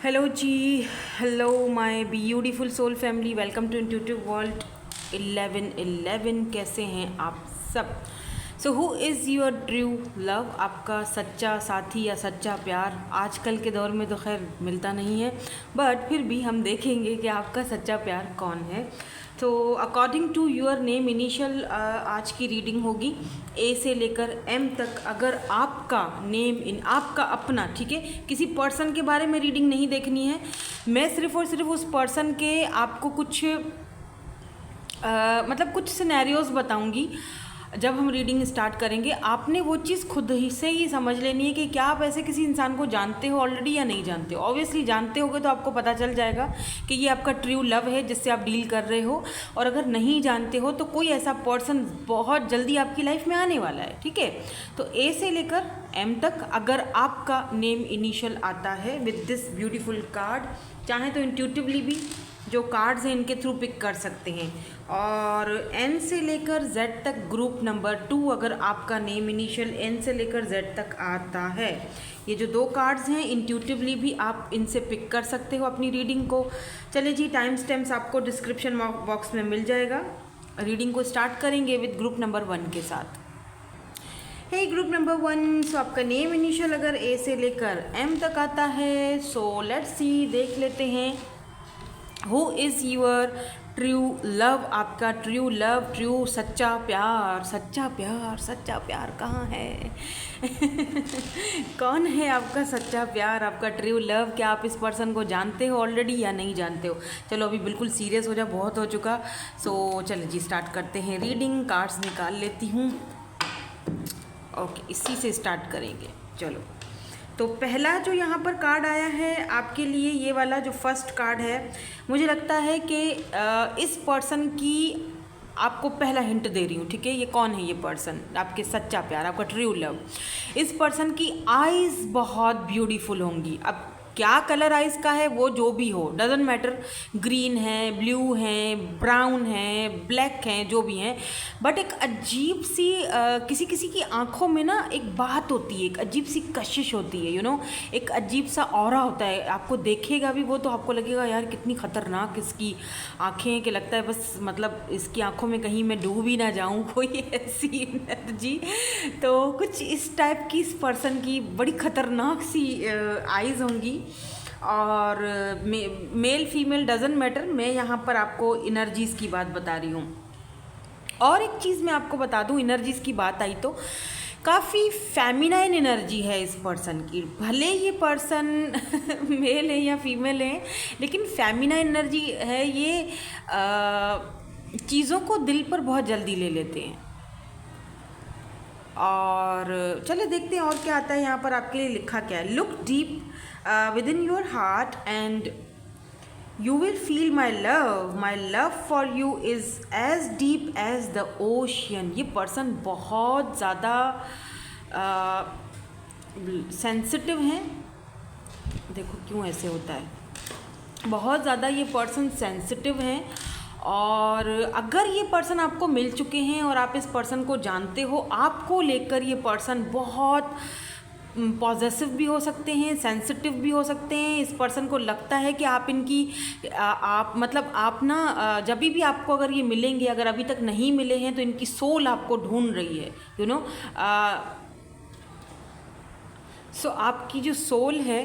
Hello जी। Hello my beautiful soul family, welcome to intuitive world 1111। कैसे हैं आप सब? So who is your true love? आपका सच्चा साथी या सच्चा प्यार आजकल के दौर में तो खैर मिलता नहीं है, बट फिर भी हम देखेंगे कि आपका सच्चा प्यार कौन है। तो according to your name initial आज की रीडिंग होगी ए से लेकर एम तक। अगर आपका नेम इन आपका अपना, ठीक है, किसी पर्सन के बारे में रीडिंग नहीं देखनी है। मैं सिर्फ और सिर्फ उस पर्सन के आपको कुछ मतलब कुछ सिनेरियोज बताऊंगी। जब हम रीडिंग स्टार्ट करेंगे आपने वो चीज़ खुद ही से ही समझ लेनी है कि क्या आप ऐसे किसी इंसान को जानते हो ऑलरेडी या नहीं जानते हो। ऑब्वियसली जानते होगे तो आपको पता चल जाएगा कि ये आपका ट्रू लव है जिससे आप डील कर रहे हो, और अगर नहीं जानते हो तो कोई ऐसा पर्सन बहुत जल्दी आपकी लाइफ में आने वाला है, ठीक है। तो ए से लेकर एम तक अगर आपका नेम इनिशियल आता है विद दिस ब्यूटीफुल कार्ड, चाहे तो इंट्यूटिवली भी जो कार्ड्स हैं इनके थ्रू पिक कर सकते हैं, और एन से लेकर जेड तक ग्रुप नंबर 2 अगर आपका नेम इनिशियल एन से लेकर जेड तक आता है। ये जो दो कार्ड्स हैं इंट्यूटिवली भी आप इनसे पिक कर सकते हो अपनी रीडिंग को। चलिए जी, टाइम स्टैम्प्स आपको डिस्क्रिप्शन बॉक्स में मिल जाएगा। रीडिंग को स्टार्ट करेंगे विद ग्रुप नंबर 1 के साथ। हे ग्रुप नंबर 1, सो आपका नेम इनिशियल अगर ए से लेकर एम तक आता है, सो लेट्स सी, देख लेते हैं who is your true love. आपका ट्रू लव, ट्रू सच्चा प्यार, सच्चा प्यार, सच्चा प्यार कहाँ है? कौन है आपका सच्चा प्यार, आपका ट्रू लव? क्या आप इस पर्सन को जानते हो ऑलरेडी या नहीं जानते हो? चलो अभी बिल्कुल सीरियस हो जा, बहुत हो चुका। सो चलो जी स्टार्ट करते हैं रीडिंग। कार्ड्स निकाल लेती हूँ। ओके, इसी से स्टार्ट करेंगे। चलो, तो पहला जो यहाँ पर कार्ड आया है आपके लिए, ये वाला जो फर्स्ट कार्ड है, मुझे लगता है कि इस पर्सन की आपको पहला हिंट दे रही हूँ, ठीक है। ये कौन है? ये पर्सन आपके सच्चा प्यार, आपका ट्रू लव। इस पर्सन की आईज़ बहुत ब्यूटीफुल होंगी। अब क्या कलर आइज का है वो जो भी हो, डजेंट मैटर, ग्रीन है, ब्लू है, ब्राउन है, ब्लैक हैं, जो भी हैं, बट एक अजीब सी किसी किसी की आंखों में ना एक बात होती है, एक अजीब सी कशिश होती है, एक अजीब सा ऑरा होता है। आपको देखेगा भी वो तो आपको लगेगा यार कितनी खतरनाक इसकी आंखें, कि लगता है बस मतलब इसकी आंखों में कहीं मैं डूब ही ना जाऊं, कोई ऐसी एनर्जी। तो कुछ इस टाइप की इस पर्सन की बड़ी खतरनाक सी आइज़ होंगी, और मेल फीमेल डजेंट मैटर। मैं यहाँ पर आपको इनर्जीज़ की बात बता रही हूँ। और एक चीज़ मैं आपको बता दूँ, इनर्जीज़ की बात आई तो काफ़ी फेमिनाइन एनर्जी है इस पर्सन की। भले ये पर्सन मेल है या फीमेल है, लेकिन फेमिनाइन एनर्जी है ये। चीज़ों को दिल पर बहुत जल्दी ले लेते हैं। और चलिए देखते हैं और क्या आता है यहाँ पर आपके लिए लिखा क्या है। Look deep within your heart and you will feel my love for you is as deep as the ocean. ये पर्सन बहुत ज़्यादा सेंसिटिव हैं। देखो क्यों ऐसे होता है, बहुत ज़्यादा ये पर्सन सेंसिटिव हैं। और अगर ये पर्सन आपको मिल चुके हैं और आप इस पर्सन को जानते हो, आपको लेकर ये पर्सन बहुत पॉजेसिव भी हो सकते हैं, सेंसिटिव भी हो सकते हैं। इस पर्सन को लगता है कि आप इनकी आप मतलब आप ना जब भी आपको अगर ये मिलेंगे, अगर अभी तक नहीं मिले हैं तो इनकी सोल आपको ढूंढ रही है, सो आपकी जो सोल है,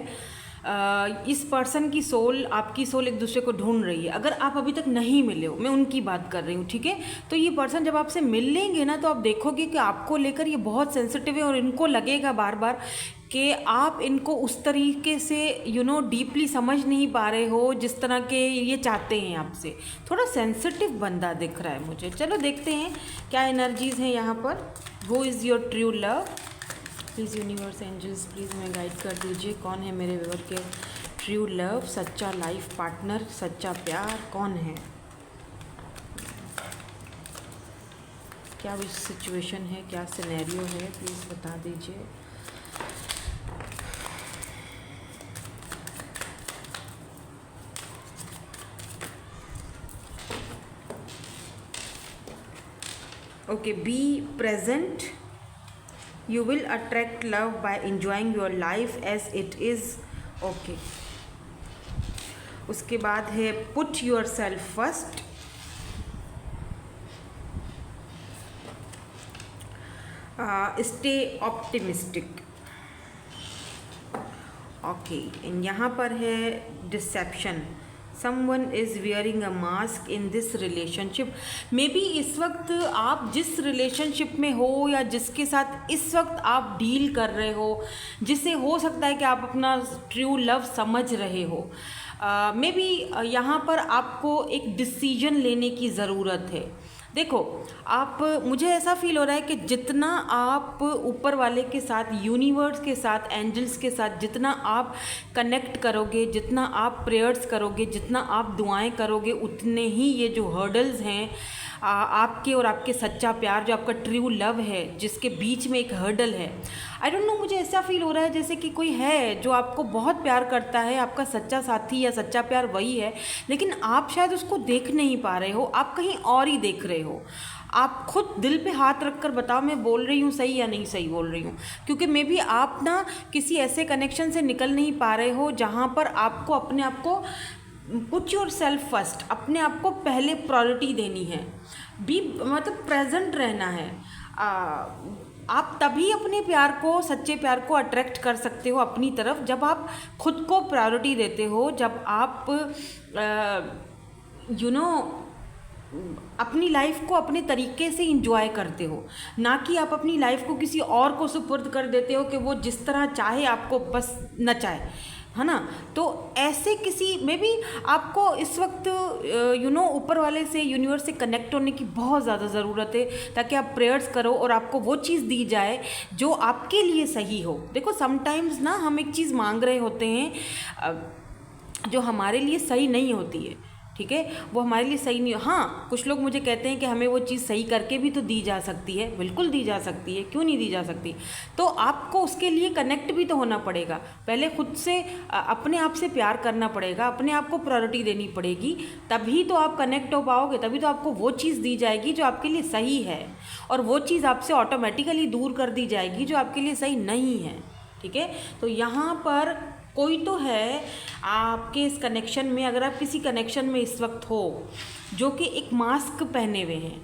इस पर्सन की सोल, आपकी सोल एक दूसरे को ढूंढ रही है। अगर आप अभी तक नहीं मिले हो, मैं उनकी बात कर रही हूँ, ठीक है। तो ये पर्सन जब आपसे मिल लेंगे ना, तो आप देखोगे कि आपको लेकर ये बहुत सेंसिटिव है, और इनको लगेगा बार बार कि आप इनको उस तरीके से डीपली समझ नहीं पा रहे हो जिस तरह के ये चाहते हैं आपसे। थोड़ा सेंसिटिव बंदा दिख रहा है मुझे। चलो देखते हैं क्या एनर्जीज़ हैं यहाँ पर। Who is your true love? Please universe, angels, please मैं गाइड कर दीजिए कौन है मेरे व्यूअर के ट्रू लव, सच्चा लाइफ पार्टनर, सच्चा प्यार कौन है? क्या वो सिचुएशन है, क्या सिनेरियो है, प्लीज़ बता दीजिए। Okay, be present. You will attract love by enjoying your life as it is. Okay. उसके बाद है put yourself first, stay optimistic. Okay, यहाँ पर है deception, someone is wearing a mask in this relationship. Maybe इस वक्त आप जिस रिलेशनशिप में हो या जिसके साथ इस वक्त आप डील कर रहे हो, जिसे हो सकता है कि आप अपना ट्रू लव समझ रहे हो, मे बी यहाँ पर आपको एक डिसीजन लेने की ज़रूरत है। देखो, आप, मुझे ऐसा फील हो रहा है कि जितना आप ऊपर वाले के साथ, यूनिवर्स के साथ, एंजल्स के साथ जितना आप कनेक्ट करोगे, जितना आप प्रेयर्स करोगे, जितना आप दुआएं करोगे, उतने ही ये जो हर्डल्स हैं आपके और आपके सच्चा प्यार, जो आपका ट्रू लव है, जिसके बीच में एक हर्डल है, आई डोंट नो, मुझे ऐसा फील हो रहा है जैसे कि कोई है जो आपको बहुत प्यार करता है, आपका सच्चा साथी या सच्चा प्यार वही है, लेकिन आप शायद उसको देख नहीं पा रहे हो, आप कहीं और ही देख रहे हो। आप खुद दिल पे हाथ रख कर बताओ मैं बोल रही हूँ सही या नहीं सही बोल रही हूँ, क्योंकि मे बी आप ना किसी ऐसे कनेक्शन से निकल नहीं पा रहे हो जहाँ पर आपको अपने आप को पुट योर सेल्फ फर्स्ट, अपने आप को पहले प्रायोरिटी देनी है, मतलब प्रेजेंट रहना है। आप तभी अपने प्यार को, सच्चे प्यार को अट्रैक्ट कर सकते हो अपनी तरफ, जब आप खुद को प्रायोरिटी देते हो, जब आप अपनी लाइफ को अपने तरीके से इंजॉय करते हो, ना कि आप अपनी लाइफ को किसी और को सुपुर्द कर देते हो कि वो जिस तरह चाहे आपको बस नचाए, है ना। तो ऐसे किसी में भी आपको इस वक्त ऊपर वाले से, यूनिवर्स से कनेक्ट होने की बहुत ज़्यादा ज़रूरत है, ताकि आप प्रेयर्स करो और आपको वो चीज़ दी जाए जो आपके लिए सही हो। देखो, समटाइम्स ना हम एक चीज़ मांग रहे होते हैं जो हमारे लिए सही नहीं होती है, ठीक है, वो हमारे लिए सही नहीं। हाँ, कुछ लोग मुझे कहते हैं कि हमें वो चीज़ सही करके भी तो दी जा सकती है। बिल्कुल दी जा सकती है, क्यों नहीं दी जा सकती। तो आपको उसके लिए कनेक्ट भी तो होना पड़ेगा, पहले खुद से, अपने आप से प्यार करना पड़ेगा, अपने आप को प्रायोरिटी देनी पड़ेगी, तभी तो आप कनेक्ट हो पाओगे, तभी तो आपको वो चीज़ दी जाएगी जो आपके लिए सही है, और वो चीज़ आपसे ऑटोमेटिकली दूर कर दी जाएगी जो आपके लिए सही नहीं है, ठीक है। तो यहाँ पर कोई तो है आपके इस कनेक्शन में, अगर आप किसी कनेक्शन में इस वक्त हो जो कि एक मास्क पहने हुए हैं,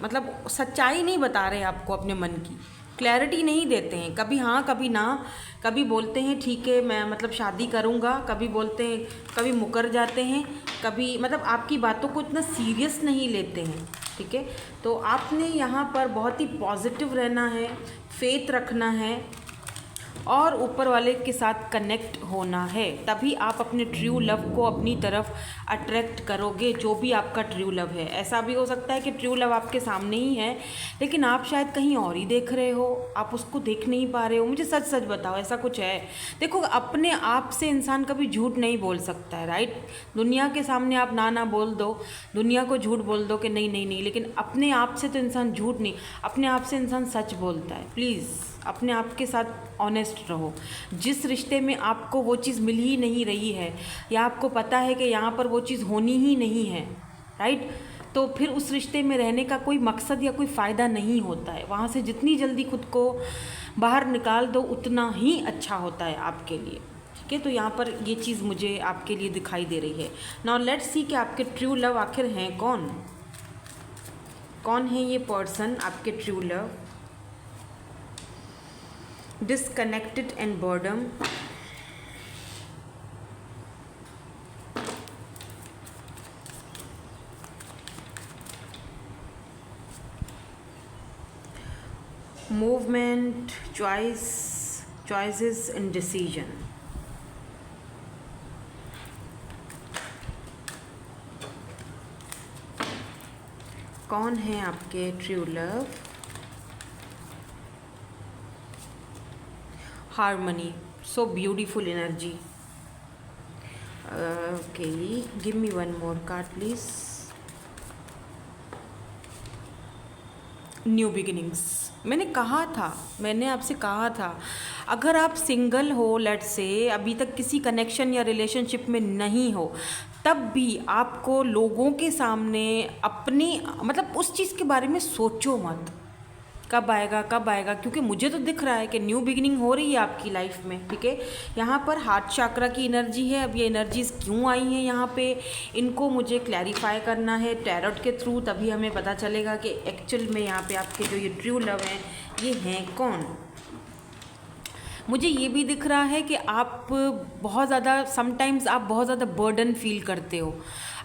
मतलब सच्चाई नहीं बता रहे आपको, अपने मन की क्लैरिटी नहीं देते हैं, कभी हाँ कभी ना, कभी बोलते हैं ठीक है मैं मतलब शादी करूँगा, कभी बोलते हैं, कभी मुकर जाते हैं, कभी मतलब आपकी बातों को इतना सीरियस नहीं लेते हैं, ठीक है। तो आपने यहाँ पर बहुत ही पॉजिटिव रहना है, फेथ रखना है, और ऊपर वाले के साथ कनेक्ट होना है, तभी आप अपने ट्रू लव को अपनी तरफ अट्रैक्ट करोगे, जो भी आपका ट्रू लव है। ऐसा भी हो सकता है कि ट्रू लव आपके सामने ही है, लेकिन आप शायद कहीं और ही देख रहे हो, आप उसको देख नहीं पा रहे हो। मुझे सच सच बताओ, ऐसा कुछ है? देखो, अपने आप से इंसान कभी झूठ नहीं बोल सकता है, राइट। दुनिया के सामने आप ना बोल दो, दुनिया को झूठ बोल दो कि नहीं नहीं नहीं, लेकिन अपने आप से तो इंसान झूठ नहीं, अपने आप से इंसान सच बोलता है। प्लीज़ अपने आप के साथ ऑनेस्ट रहो। जिस रिश्ते में आपको वो चीज़ मिल ही नहीं रही है, या आपको पता है कि यहाँ पर वो चीज़ होनी ही नहीं है, राइट, तो फिर उस रिश्ते में रहने का कोई मकसद या कोई फ़ायदा नहीं होता है। वहाँ से जितनी जल्दी खुद को बाहर निकाल दो, उतना ही अच्छा होता है आपके लिए, ठीक है। तो यहाँ पर ये चीज़ मुझे आपके लिए दिखाई दे रही है। नाउ लेट्स सी कि आपके ट्रू लव आखिर हैं कौन, कौन है ये पर्सन आपके true love. Disconnected and boredom, movement, choices and decision। कौन है आपके true love? harmony, so beautiful energy। Okay, give me one more card please। New beginnings. मैंने आपसे कहा था, अगर आप सिंगल हो, लेट्स से अभी तक किसी कनेक्शन या रिलेशनशिप में नहीं हो, तब भी आपको लोगों के सामने अपनी मतलब उस चीज़ के बारे में सोचो मत, कब आएगा कब आएगा, क्योंकि मुझे तो दिख रहा है कि न्यू बिगिनिंग हो रही है आपकी लाइफ में, ठीक है। यहाँ पर हार्ट चक्र की एनर्जी है। अब ये एनर्जीज क्यों आई हैं यहाँ पे, इनको मुझे क्लैरिफाई करना है टैरोट के थ्रू, तभी हमें पता चलेगा कि एक्चुअल में यहाँ पे आपके जो ये ट्रू लव हैं ये हैं कौन। मुझे ये भी दिख रहा है कि आप बहुत ज़्यादा समटाइम्स आप बहुत ज़्यादा बर्डन फील करते हो।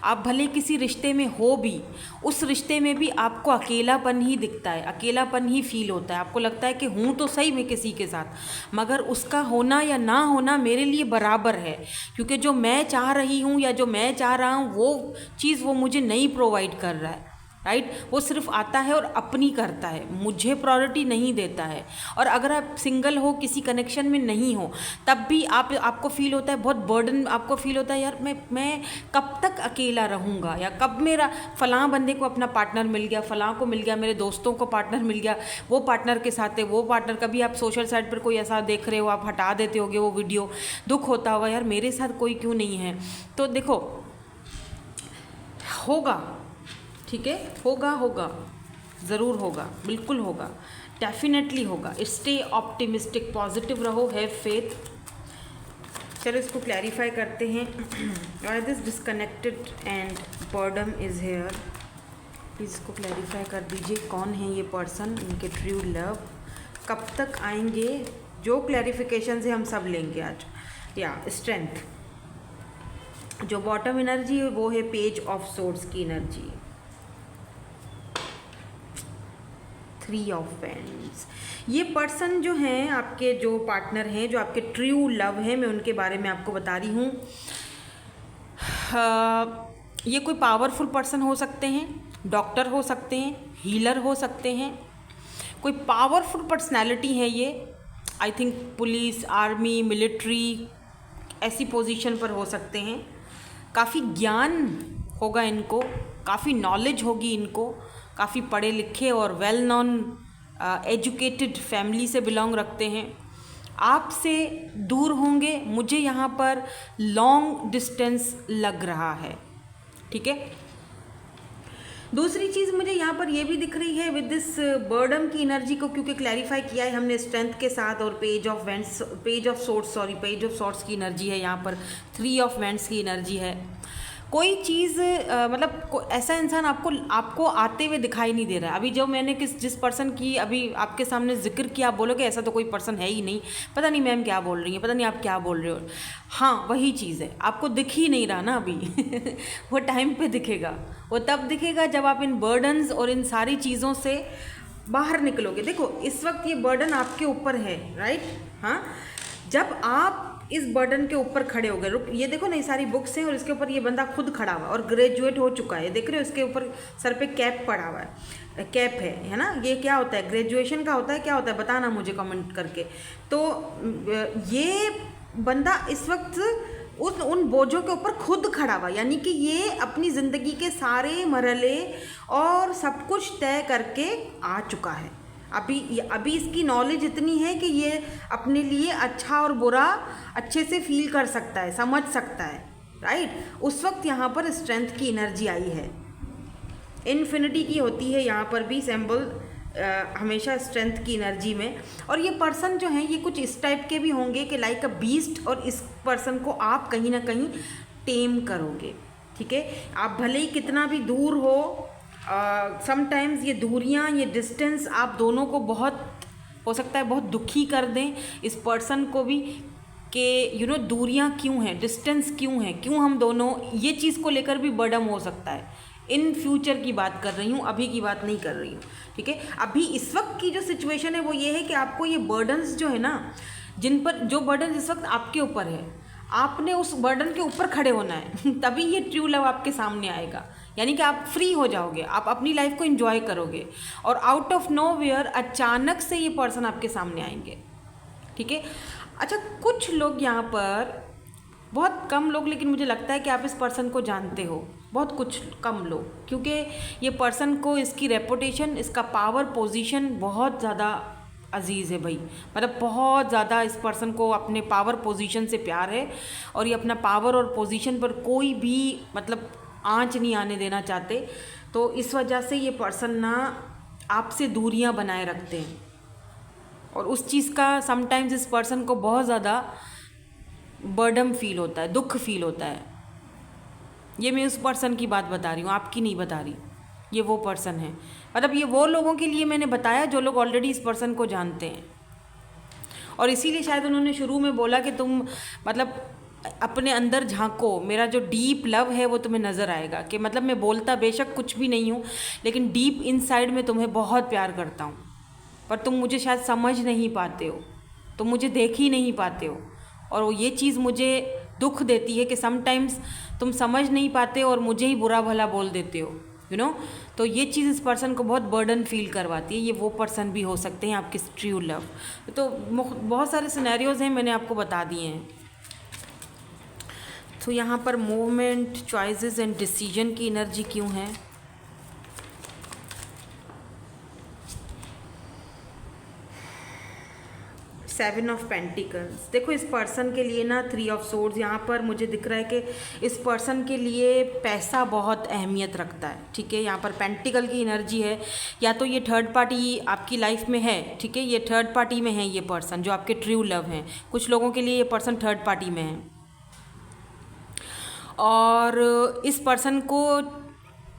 आप भले किसी रिश्ते में हो भी, उस रिश्ते में भी आपको अकेलापन ही दिखता है, अकेलापन ही फील होता है। आपको लगता है कि हूँ तो सही मैं किसी के साथ, मगर उसका होना या ना होना मेरे लिए बराबर है, क्योंकि जो मैं चाह रही हूँ या जो मैं चाह रहा हूँ वो चीज़ वो मुझे नहीं प्रोवाइड कर रहा है, राइट। वो सिर्फ आता है और अपनी करता है, मुझे प्रायोरिटी नहीं देता है। और अगर आप सिंगल हो, किसी कनेक्शन में नहीं हो, तब भी आपको फील होता है बहुत बर्डन, आपको फील होता है यार मैं कब तक अकेला रहूँगा, या कब मेरा फ़लाँ बंदे को अपना पार्टनर मिल गया, फ़लाँ को मिल गया, मेरे दोस्तों को पार्टनर मिल गया, वो पार्टनर के साथ है, वो पार्टनर। कभी आप सोशल साइट पर कोई ऐसा देख रहे हो, आप हटा देते होगे वो वीडियो, दुख होता होगा यार मेरे साथ कोई क्यों नहीं है। तो देखो होगा, ठीक है, होगा, ज़रूर होगा, बिल्कुल होगा, डेफिनेटली होगा। स्टे ऑप्टिमिस्टिक, पॉजिटिव रहो, हैव फेथ। चलो इसको क्लैरिफाई करते हैं। Why this disconnected and boredom is here, please इसको क्लैरिफाई कर दीजिए। कौन है ये पर्सन, इनके ट्रू लव कब तक आएंगे, जो क्लैरिफिकेशन से हम सब लेंगे आज। या स्ट्रेंथ, जो बॉटम एनर्जी है वो है पेज ऑफ सोर्ड्स की एनर्जी, 3 ऑफ पेंस। ये पर्सन जो हैं आपके, जो पार्टनर हैं, जो आपके ट्रू लव हैं, मैं उनके बारे में आपको बता रही हूँ। ये कोई पावरफुल पर्सन हो सकते हैं, डॉक्टर हो सकते हैं, हीलर हो सकते हैं, कोई पावरफुल पर्सनैलिटी है ये। I think police, army, military ऐसी पोजीशन पर हो सकते हैं। काफ़ी ज्ञान होगा इनको, काफ़ी नॉलेज होगी इनको, काफ़ी पढ़े लिखे और वेल नॉन एजुकेटेड फैमिली से बिलोंग रखते हैं। आपसे दूर होंगे, मुझे यहाँ पर लॉन्ग डिस्टेंस लग रहा है, ठीक है। दूसरी चीज़ मुझे यहाँ पर ये भी दिख रही है विद दिस बर्डम की एनर्जी को, क्योंकि क्लैरिफाई किया है हमने स्ट्रेंथ के साथ, और पेज ऑफ सॉर्ड्स की एनर्जी है यहाँ पर, 3 ऑफ वेंट्स की एनर्जी है। कोई चीज़ मतलब ऐसा इंसान आपको आते हुए दिखाई नहीं दे रहा है। अभी जो मैंने जिस पर्सन की अभी आपके सामने जिक्र किया, आप बोलोगे ऐसा तो कोई पर्सन है ही नहीं, पता नहीं मैम क्या बोल रही हैं, पता नहीं आप क्या बोल रहे हो। हाँ वही चीज़ है, आपको दिख ही नहीं रहा ना अभी वो टाइम पे दिखेगा, वो तब दिखेगा जब आप इन बर्डन्स और इन सारी चीज़ों से बाहर निकलोगे। देखो इस वक्त ये बर्डन आपके ऊपर है, राइट। हाँ, जब आप इस बर्डन के ऊपर खड़े हो गए, ये देखो ना, ये सारी बुक्स हैं और इसके ऊपर ये बंदा खुद खड़ा हुआ और ग्रेजुएट हो चुका है, देख रहे हो, इसके ऊपर सर पे कैप पड़ा हुआ है, कैप है ना। ये क्या होता है, ग्रेजुएशन का होता है, क्या होता है बताना मुझे कमेंट करके। तो ये बंदा इस वक्त उन बोझों के ऊपर खुद खड़ा हुआ, यानी कि ये अपनी ज़िंदगी के सारे मरहले और सब कुछ तय करके आ चुका है। अभी इसकी नॉलेज इतनी है कि ये अपने लिए अच्छा और बुरा अच्छे से फील कर सकता है, समझ सकता है, राइट। उस वक्त यहाँ पर स्ट्रेंथ की एनर्जी आई है, इन्फिनिटी की होती है यहाँ पर भी सिंबल हमेशा स्ट्रेंथ की एनर्जी में। और ये पर्सन जो हैं ये कुछ इस टाइप के भी होंगे कि लाइक अ बीस्ट, और इस पर्सन को आप कहीं ना कहीं टेम करोगे, ठीक है। आप भले ही कितना भी दूर हो, समटाइम्स ये दूरियां, ये डिस्टेंस आप दोनों को बहुत हो सकता है बहुत दुखी कर दें, इस पर्सन को भी, कि दूरियां क्यों हैं, डिस्टेंस क्यों है, क्यों हम दोनों, ये चीज़ को लेकर भी बर्डन हो सकता है। इन फ्यूचर की बात कर रही हूँ, अभी की बात नहीं कर रही हूँ, ठीक है। अभी इस वक्त की जो सिचुएशन है वो ये है कि आपको ये बर्डन्स जो है ना, जिन पर जो बर्डन इस वक्त आपके ऊपर है, आपने उस बर्डन के ऊपर खड़े होना है तभी ये ट्रू लव आपके सामने आएगा, यानी कि आप फ्री हो जाओगे, आप अपनी लाइफ को एंजॉय करोगे, और आउट ऑफ नोवेयर अचानक से ये पर्सन आपके सामने आएंगे, ठीक है। अच्छा, कुछ लोग यहाँ पर, बहुत कम लोग, लेकिन मुझे लगता है कि आप इस पर्सन को जानते हो, बहुत कुछ कम लोग, क्योंकि ये पर्सन को इसकी रेपुटेशन, इसका पावर पोजीशन बहुत ज़्यादा अजीज़ है भाई। मतलब बहुत ज़्यादा इस पर्सन को अपने पावर पोजीशन से प्यार है, और ये अपना पावर और पोजीशन पर कोई भी मतलब आंच नहीं आने देना चाहते। तो इस वजह से ये पर्सन ना आपसे दूरियां बनाए रखते हैं, और उस चीज़ का समटाइम्स इस पर्सन को बहुत ज़्यादा बर्डन फील होता है, दुख फील होता है। ये मैं उस पर्सन की बात बता रही हूँ, आपकी नहीं बता रही। ये वो पर्सन है, मतलब ये वो लोगों के लिए मैंने बताया जो लोग ऑलरेडी इस पर्सन को जानते हैं, और इसीलिए शायद उन्होंने शुरू में बोला कि तुम मतलब अपने अंदर झांको, मेरा जो डीप लव है वो तुम्हें नज़र आएगा। कि मतलब मैं बोलता बेशक कुछ भी नहीं हूँ, लेकिन डीप इनसाइड में तुम्हें बहुत प्यार करता हूँ, पर तुम मुझे शायद समझ नहीं पाते हो, तुम मुझे देख ही नहीं पाते हो। और ये चीज़ मुझे दुख देती है कि समटाइम्स तुम समझ नहीं पाते और मुझे ही बुरा भला बोल देते हो, यू नो। तो ये चीज़ इस पर्सन को बहुत बर्डन फील करवाती है। ये वो पर्सन भी हो सकते हैं आपके ट्रू लव। तो बहुत सारे सिनेरियोज़ हैं, मैंने आपको बता दिए हैं। तो यहाँ पर मूवमेंट, चॉइसेस एंड डिसीजन की एनर्जी क्यों है? Seven of pentacles. देखो इस पर्सन के लिए ना 3 ऑफ सोर्ड्स यहाँ पर मुझे दिख रहा है कि इस पर्सन के लिए पैसा बहुत अहमियत रखता है, ठीक है। यहाँ पर पेंटिकल की एनर्जी है, या तो ये थर्ड पार्टी आपकी लाइफ में है, ठीक है, ये थर्ड पार्टी में है ये पर्सन जो आपके ट्रू लव हैं। कुछ लोगों के लिए ये पर्सन थर्ड पार्टी में है, और इस पर्सन को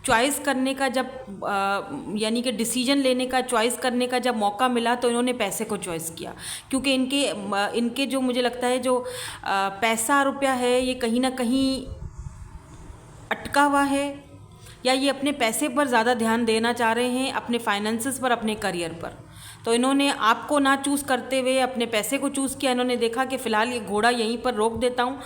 चॉइस करने का जब यानी कि डिसीजन लेने का, चॉइस करने का जब मौका मिला तो इन्होंने पैसे को चॉइस किया, क्योंकि इनके जो मुझे लगता है जो पैसा रुपया है ये कहीं ना कहीं अटका हुआ है, या ये अपने पैसे पर ज़्यादा ध्यान देना चाह रहे हैं, अपने फाइनेंसेस पर, अपने करियर पर। तो इन्होंने आपको ना चूज़ करते हुए अपने पैसे को चूज़ किया। इन्होंने देखा कि फ़िलहाल ये घोड़ा यहीं पर रोक देता हूँ,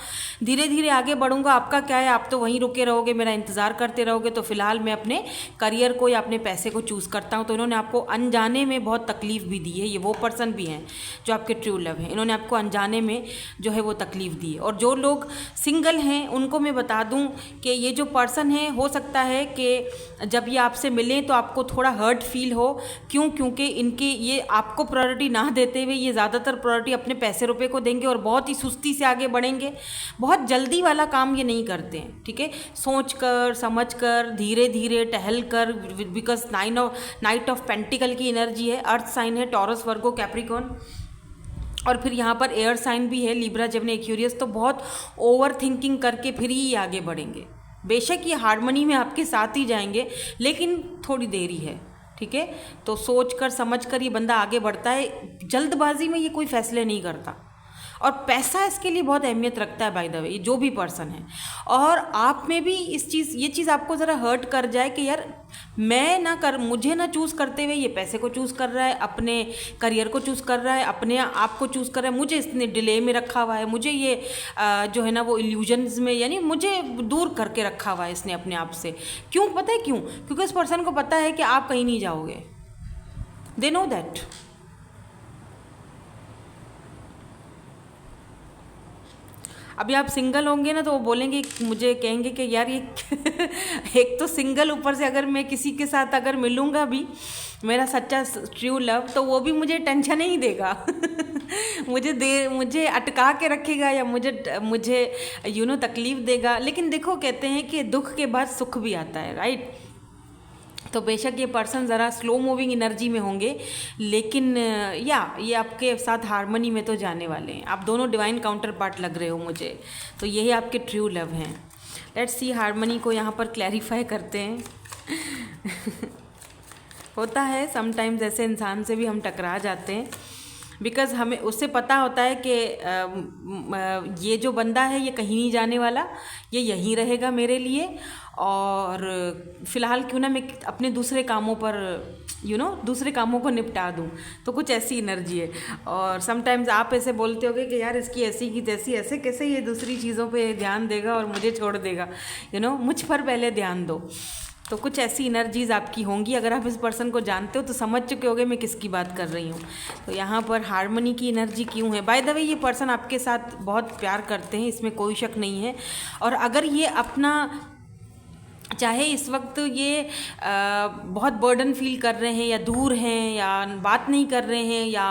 धीरे धीरे आगे बढ़ूँगा, आपका क्या है, आप तो वहीं रुके रहोगे, मेरा इंतज़ार करते रहोगे, तो फ़िलहाल मैं अपने करियर को या अपने पैसे को चूज़ करता हूँ। तो इन्होंने आपको अनजाने में बहुत तकलीफ़ भी दी है। ये वो पर्सन भी हैं जो आपके ट्रू लव हैं, इन्होंने आपको अनजाने में जो है वो तकलीफ़ दी है। और जो लोग सिंगल हैं उनको मैं बता दूँ कि ये जो पर्सन है, हो सकता है कि जब ये आपसे मिलें तो आपको थोड़ा हर्ट फील हो। क्यों? क्योंकि इनके ये आपको प्रायोरिटी ना देते हुए ये ज़्यादातर प्रायोरिटी अपने पैसे रुपए को देंगे, और बहुत ही सुस्ती से आगे बढ़ेंगे। बहुत जल्दी वाला काम ये नहीं करते हैं, ठीक है। सोच कर, समझ कर, धीरे धीरे टहल कर, बिकॉज नाइट ऑफ पेंटिकल की एनर्जी है, अर्थ साइन है, टॉरस, वर्गो, कैप्रिकॉर्न, और फिर यहाँ पर एयर साइन भी है, लिब्रा, जेमिनी, एक्वेरियस। तो बहुत ओवर थिंकिंग करके फिर ही आगे बढ़ेंगे। बेशक ये हार्मनी में आपके साथ ही जाएंगे, लेकिन थोड़ी देरी है, ठीक है। तो सोच कर समझ कर ये बंदा आगे बढ़ता है, जल्दबाजी में ये कोई फैसले नहीं करता, और पैसा इसके लिए बहुत अहमियत रखता है बाय द वे, ये जो भी पर्सन है। और आप में भी ये चीज़ आपको ज़रा हर्ट कर जाए कि यार मुझे ना चूज़ करते हुए ये पैसे को चूज़ कर रहा है, अपने करियर को चूज़ कर रहा है, अपने आप को चूज़ कर रहा है, मुझे इसने डिले में रखा हुआ है, मुझे ये जो है ना वो इल्यूजन्स में, यानी मुझे दूर करके रखा हुआ है इसने अपने आप से। क्यों? पता है क्यों? क्योंकि इस पर्सन को पता है कि आप कहीं नहीं जाओगे। They know that. अभी आप सिंगल होंगे ना तो वो बोलेंगे, मुझे कहेंगे कि यार ये एक तो सिंगल, ऊपर से अगर मैं किसी के साथ अगर मिलूँगा भी, मेरा सच्चा ट्रू लव, तो वो भी मुझे टेंशन ही देगा मुझे अटका के रखेगा, या मुझे तकलीफ़ देगा। लेकिन देखो, कहते हैं कि दुख के बाद सुख भी आता है, राइट। तो बेशक ये पर्सन ज़रा स्लो मूविंग एनर्जी में होंगे, लेकिन ये आपके साथ हार्मनी में तो जाने वाले हैं। आप दोनों डिवाइन काउंटर पार्ट लग रहे हो मुझे, तो यही आपके ट्रू लव हैं। लेट्स सी हार्मनी को यहाँ पर क्लैरिफाई करते हैं होता है समटाइम्स ऐसे इंसान से भी हम टकरा जाते हैं, बिकॉज़ हमें उससे पता होता है कि ये जो बंदा है ये कहीं नहीं जाने वाला, ये यहीं रहेगा मेरे लिए, और फ़िलहाल क्यों ना मैं अपने दूसरे कामों पर दूसरे कामों को निपटा दूँ। तो कुछ ऐसी एनर्जी है। और समटाइम्स आप ऐसे बोलते होगे कि यार इसकी ऐसी की तैसी, ऐसे कैसे ये दूसरी चीज़ों पे ध्यान देगा और मुझे छोड़ देगा, मुझ पर पहले ध्यान दो। तो कुछ ऐसी एनर्जीज़ आपकी होंगी। अगर आप इस पर्सन को जानते हो तो समझ चुके होगे मैं किसकी बात कर रही हूँ। तो यहाँ पर हार्मनी की एनर्जी क्यों है? बाय द वे ये पर्सन आपके साथ बहुत प्यार करते हैं, इसमें कोई शक नहीं है। और अगर ये अपना चाहे इस वक्त ये बहुत बर्डन फील कर रहे हैं या दूर हैं या बात नहीं कर रहे हैं या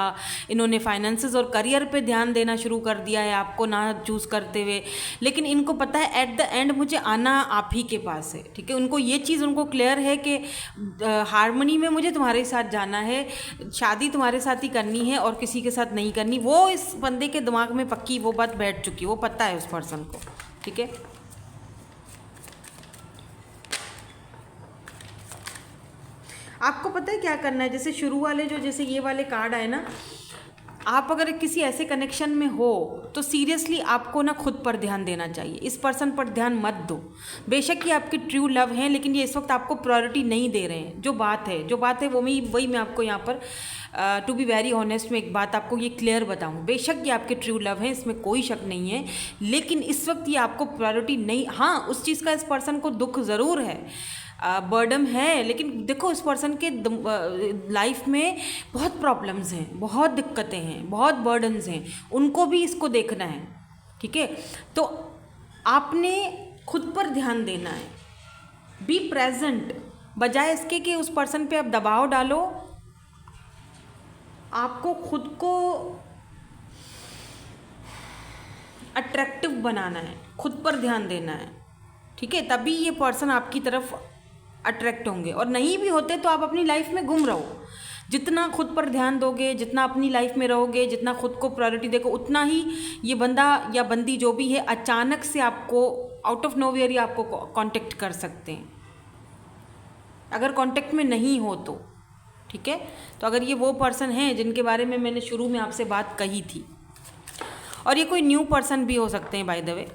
इन्होंने फाइनेंसेस और करियर पे ध्यान देना शुरू कर दिया है आपको ना चूज़ करते हुए, लेकिन इनको पता है एट द एंड मुझे आना आप ही के पास है, ठीक है। उनको ये चीज़ उनको क्लियर है कि हारमोनी में मुझे तुम्हारे साथ जाना है, शादी तुम्हारे साथ ही करनी है और किसी के साथ नहीं करनी। वो इस बंदे के दिमाग में पक्की वो बात बैठ चुकी है, वो पता है उस पर्सन को, ठीक है। आपको पता है क्या करना है, जैसे शुरू वाले जो जैसे ये वाले कार्ड आए ना, आप अगर किसी ऐसे कनेक्शन में हो तो सीरियसली आपको ना खुद पर ध्यान देना चाहिए, इस पर्सन पर ध्यान मत दो। बेशक ये आपके ट्रू लव हैं, लेकिन ये इस वक्त आपको प्रायोरिटी नहीं दे रहे हैं। जो बात है वो वही मैं आपको यहाँ पर टू बी वेरी ऑनेस्ट में एक बात आपको ये क्लियर बताऊँ, बेशक ये आपके ट्रू लव हैं, इसमें कोई शक नहीं है, लेकिन इस वक्त ये आपको प्रायोरिटी नहीं। हाँ, उस चीज़ का इस पर्सन को दुख ज़रूर है, बर्डन है, लेकिन देखो इस पर्सन के लाइफ में बहुत प्रॉब्लम्स हैं, बहुत दिक्कतें हैं, बहुत बर्डन्स हैं, उनको भी इसको देखना है, ठीक है। तो आपने खुद पर ध्यान देना है, बी प्रेजेंट, बजाय इसके कि उस पर्सन पे आप दबाव डालो। आपको खुद को अट्रैक्टिव बनाना है, खुद पर ध्यान देना है, ठीक है, तभी ये पर्सन आपकी तरफ अट्रैक्ट होंगे। और नहीं भी होते तो आप अपनी लाइफ में गुम रहो। जितना खुद पर ध्यान दोगे, जितना अपनी लाइफ में रहोगे, जितना खुद को प्रायोरिटी देखो, उतना ही ये बंदा या बंदी जो भी है अचानक से आपको आउट ऑफ नोवेयर ही आपको कांटेक्ट कर सकते हैं, अगर कांटेक्ट में नहीं हो तो, ठीक है। तो अगर ये वो पर्सन हैं जिनके बारे में मैंने शुरू में आपसे बात कही थी, और ये कोई न्यू पर्सन भी हो सकते हैं बाय द वे।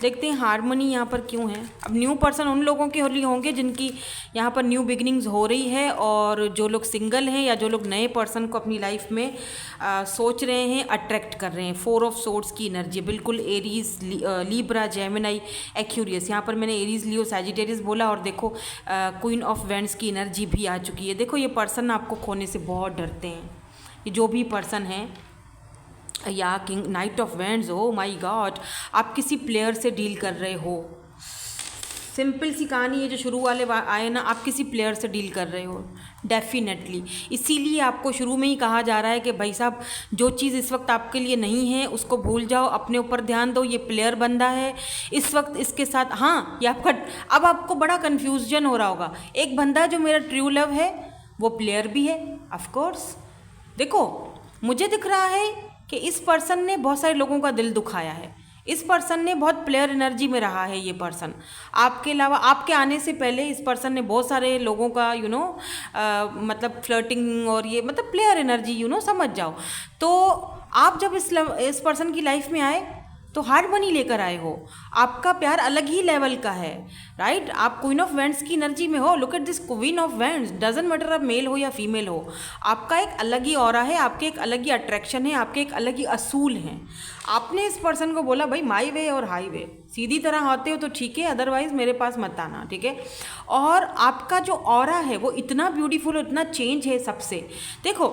देखते हैं हारमोनी यहाँ पर क्यों है। अब न्यू पर्सन उन लोगों के लिए होंगे जिनकी यहाँ पर न्यू बिगिनिंग्स हो रही है, और जो लोग सिंगल हैं या जो लोग नए पर्सन को अपनी लाइफ में सोच रहे हैं, अट्रैक्ट कर रहे हैं। 4 ऑफ सोर्ड्स की एनर्जी बिल्कुल एरीज, लीब्रा, जेमिनी, एक्यूरियस। यहाँ पर मैंने एरीज, लियो, सैजिटेरियस बोला, और देखो क्वीन ऑफ वेंड्स की एनर्जी भी आ चुकी है। देखो ये पर्सन आपको खोने से बहुत डरते हैं, ये जो भी पर्सन है, या king, night of vends, O my God, आप किसी प्लेयर से डील कर रहे हो। सिंपल सी कहानी है, जो शुरू वाले आए ना, आप किसी प्लेयर से डील कर रहे हो डेफिनेटली। इसीलिए आपको शुरू में ही कहा जा रहा है कि भाई साहब, जो चीज़ इस वक्त आपके लिए नहीं है उसको भूल जाओ, अपने ऊपर ध्यान दो। ये प्लेयर बंदा है इस वक्त, इसके साथ, हाँ ये आपका, अब आपको बड़ा कन्फ्यूजन हो रहा होगा। एक बंदा जो मेरा ट्रू लव है वो प्लेयर भी है, ऑफ कोर्स। देखो मुझे दिख रहा है कि इस पर्सन ने बहुत सारे लोगों का दिल दुखाया है, इस पर्सन ने बहुत प्लेयर एनर्जी में रहा है। ये पर्सन आपके अलावा, आपके आने से पहले इस पर्सन ने बहुत सारे लोगों का मतलब फ्लर्टिंग और ये मतलब प्लेयर एनर्जी समझ जाओ। तो आप जब इस पर्सन की लाइफ में आए तो हारमोनी लेकर आए हो, आपका प्यार अलग ही लेवल का है, राइट। आप क्वीन ऑफ वेंड्स की एनर्जी में हो। Look at this queen of vends, doesn't matter आप मेल हो या फीमेल हो, आपका एक अलग ही ऑरा है, आपके एक अलग ही अट्रैक्शन है, आपके एक अलग ही असूल हैं। आपने इस पर्सन को बोला भाई माई वे और हाई वे, सीधी तरह आते हो तो ठीक है, अदरवाइज मेरे पास मत आना, ठीक है। और आपका जो ऑरा है वो इतना ब्यूटीफुल, इतना चेंज है सबसे। देखो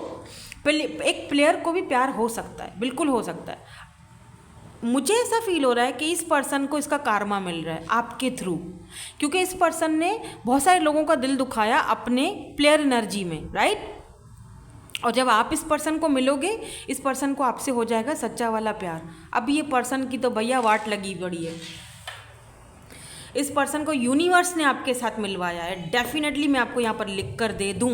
एक प्लेयर को भी प्यार हो सकता है, बिल्कुल हो सकता है। मुझे ऐसा फील हो रहा है कि इस पर्सन को इसका कारमा मिल रहा है आपके थ्रू, क्योंकि इस पर्सन ने बहुत सारे लोगों का दिल दुखाया अपने प्लेयर एनर्जी में, राइट। और जब आप इस पर्सन को मिलोगे, इस पर्सन को आपसे हो जाएगा सच्चा वाला प्यार। अब ये पर्सन की तो भैया वाट लगी पड़ी है, इस पर्सन को यूनिवर्स ने आपके साथ मिलवाया है, डेफिनेटली मैं आपको यहाँ पर लिख कर दे दूँ।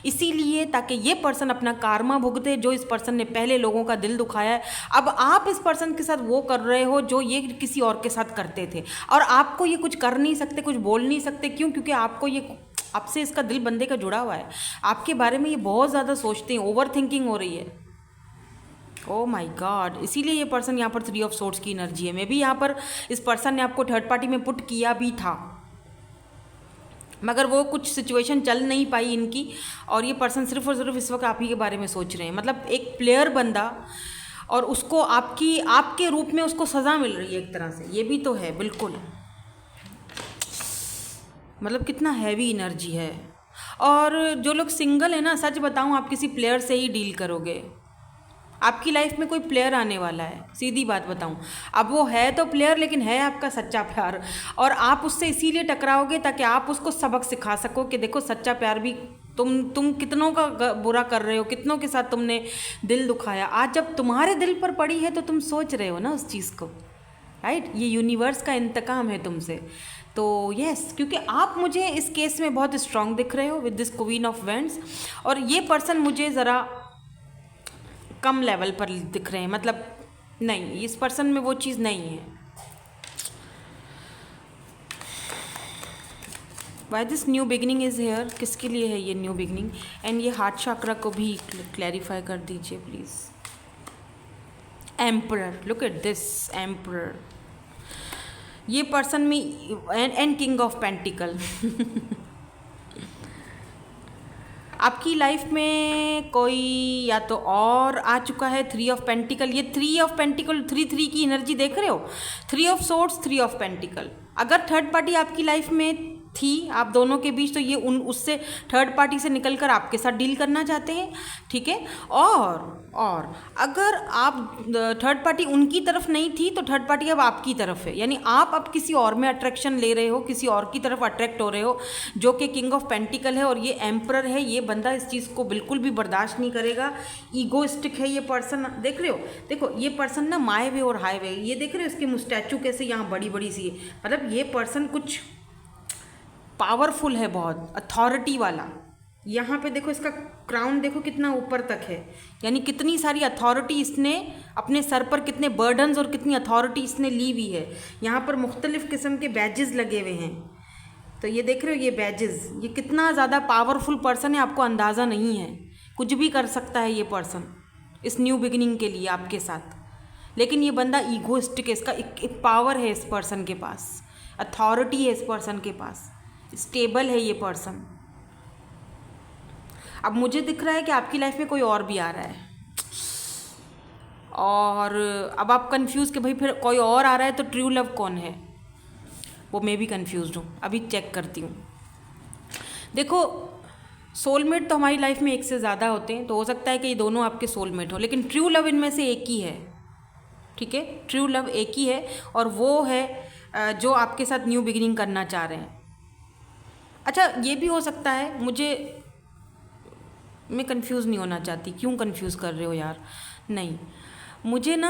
इसीलिए ताकि ये पर्सन अपना कारमा भुगते, जो इस पर्सन ने पहले लोगों का दिल दुखाया है। अब आप इस पर्सन के साथ वो कर रहे हो जो ये किसी और के साथ करते थे, और आपको ये कुछ कर नहीं सकते, कुछ बोल नहीं सकते। क्यों? क्योंकि आपको ये, आपसे इसका दिल बंदे का जुड़ा हुआ है, आपके बारे में ये बहुत ज़्यादा सोचते हैं, ओवर थिंकिंग हो रही है। ओह माय गॉड, इसीलिए ये पर्सन यहाँ पर 3 ऑफ सोर्ड्स की एनर्जी है। मे बी यहाँ पर इस पर्सन ने आपको थर्ड पार्टी में पुट किया भी था, मगर वो कुछ सिचुएशन चल नहीं पाई इनकी, और ये पर्सन सिर्फ और सिर्फ इस वक्त आप ही के बारे में सोच रहे हैं। मतलब एक प्लेयर बंदा, और उसको आपके रूप में उसको सज़ा मिल रही है एक तरह से, ये भी तो है बिल्कुल। मतलब कितना हैवी एनर्जी है। और जो लोग सिंगल है ना, सच बताऊँ, आप किसी प्लेयर से ही डील करोगे, आपकी लाइफ में कोई प्लेयर आने वाला है, सीधी बात बताऊं। अब वो है तो प्लेयर, लेकिन है आपका सच्चा प्यार, और आप उससे इसीलिए टकराओगे ताकि आप उसको सबक सिखा सको कि देखो सच्चा प्यार भी, तुम कितनों का बुरा कर रहे हो, कितनों के साथ तुमने दिल दुखाया। आज जब तुम्हारे दिल पर पड़ी है तो तुम सोच रहे हो ना उस चीज़ को, राइट। ये यूनिवर्स का इंतकाम है तुमसे। तो यस, क्योंकि आप मुझे इस केस में बहुत स्ट्रांग दिख रहे हो with this queen of vents, और ये पर्सन मुझे ज़रा कम लेवल पर दिख रहे हैं, मतलब नहीं, इस पर्सन में वो चीज़ नहीं है। Why this new beginning is here, किसके लिए है ये न्यू बिगनिंग? एंड ये हार्ट चक्रा को भी क्लैरिफाई कर दीजिए please. Emperor, look at this emperor, ये पर्सन में एंड किंग ऑफ पेंटिकल आपकी लाइफ में कोई या तो और आ चुका है। 3 ऑफ पेंटिकल, ये 3 ऑफ पेंटिकल 3 की एनर्जी देख रहे हो, 3 ऑफ सोर्ड्स 3 ऑफ पेंटिकल। अगर थर्ड पार्टी आपकी लाइफ में थी आप दोनों के बीच, तो ये उससे थर्ड पार्टी से निकलकर आपके साथ डील करना चाहते हैं, ठीक है। और अगर आप थर्ड पार्टी उनकी तरफ नहीं थी तो थर्ड पार्टी अब आपकी तरफ है, यानी आप अब किसी और में अट्रैक्शन ले रहे हो, किसी और की तरफ अट्रैक्ट हो रहे हो, जो कि किंग ऑफ पेंटिकल है और ये एम्परर है। ये बंदा इस चीज़ को बिल्कुल भी बर्दाश्त नहीं करेगा, ईगोइस्टिक है ये पर्सन। देख रहे हो, देखो ये पर्सन ना माय वे और हाई वे, ये देख रहे हो इसके मुस्टैचू कैसे यहाँ बड़ी बड़ी सी है, मतलब ये पर्सन कुछ पावरफुल है, बहुत अथॉरिटी वाला। यहाँ पे देखो इसका क्राउन देखो कितना ऊपर तक है, यानी कितनी सारी अथॉरिटी इसने अपने सर पर, कितने बर्डन्स और कितनी अथॉरिटी इसने ली हुई है। यहाँ पर मुख्तलिफ़ किस्म के बैजेस लगे हुए हैं, तो ये देख रहे हो ये बैजेस, ये कितना ज़्यादा पावरफुल पर्सन है, आपको अंदाज़ा नहीं है। कुछ भी कर सकता है ये पर्सन इस न्यू बिगिनिंग के लिए आपके साथ, लेकिन ये बंदा ईगोइस्टिक है, इसका एक पावर है इस पर्सन के पास, अथॉरिटी है इस पर्सन के पास, स्टेबल है ये पर्सन। अब मुझे दिख रहा है कि आपकी लाइफ में कोई और भी आ रहा है, और अब आप कंफ्यूज कि भाई फिर कोई और आ रहा है तो ट्रू लव कौन है, वो मैं भी कंफ्यूज हूँ, अभी चेक करती हूँ। देखो सोलमेट तो हमारी लाइफ में एक से ज़्यादा होते हैं, तो हो सकता है कि ये दोनों आपके सोलमेट हो, लेकिन ट्रू लव इनमें से एक ही है, ठीक है। ट्रू लव एक ही है, और वो है जो आपके साथ न्यू बिगिनिंग करना चाह रहे हैं। अच्छा ये भी हो सकता है, मैं कंफ्यूज नहीं होना चाहती, क्यों कंफ्यूज कर रहे हो यार, नहीं, मुझे ना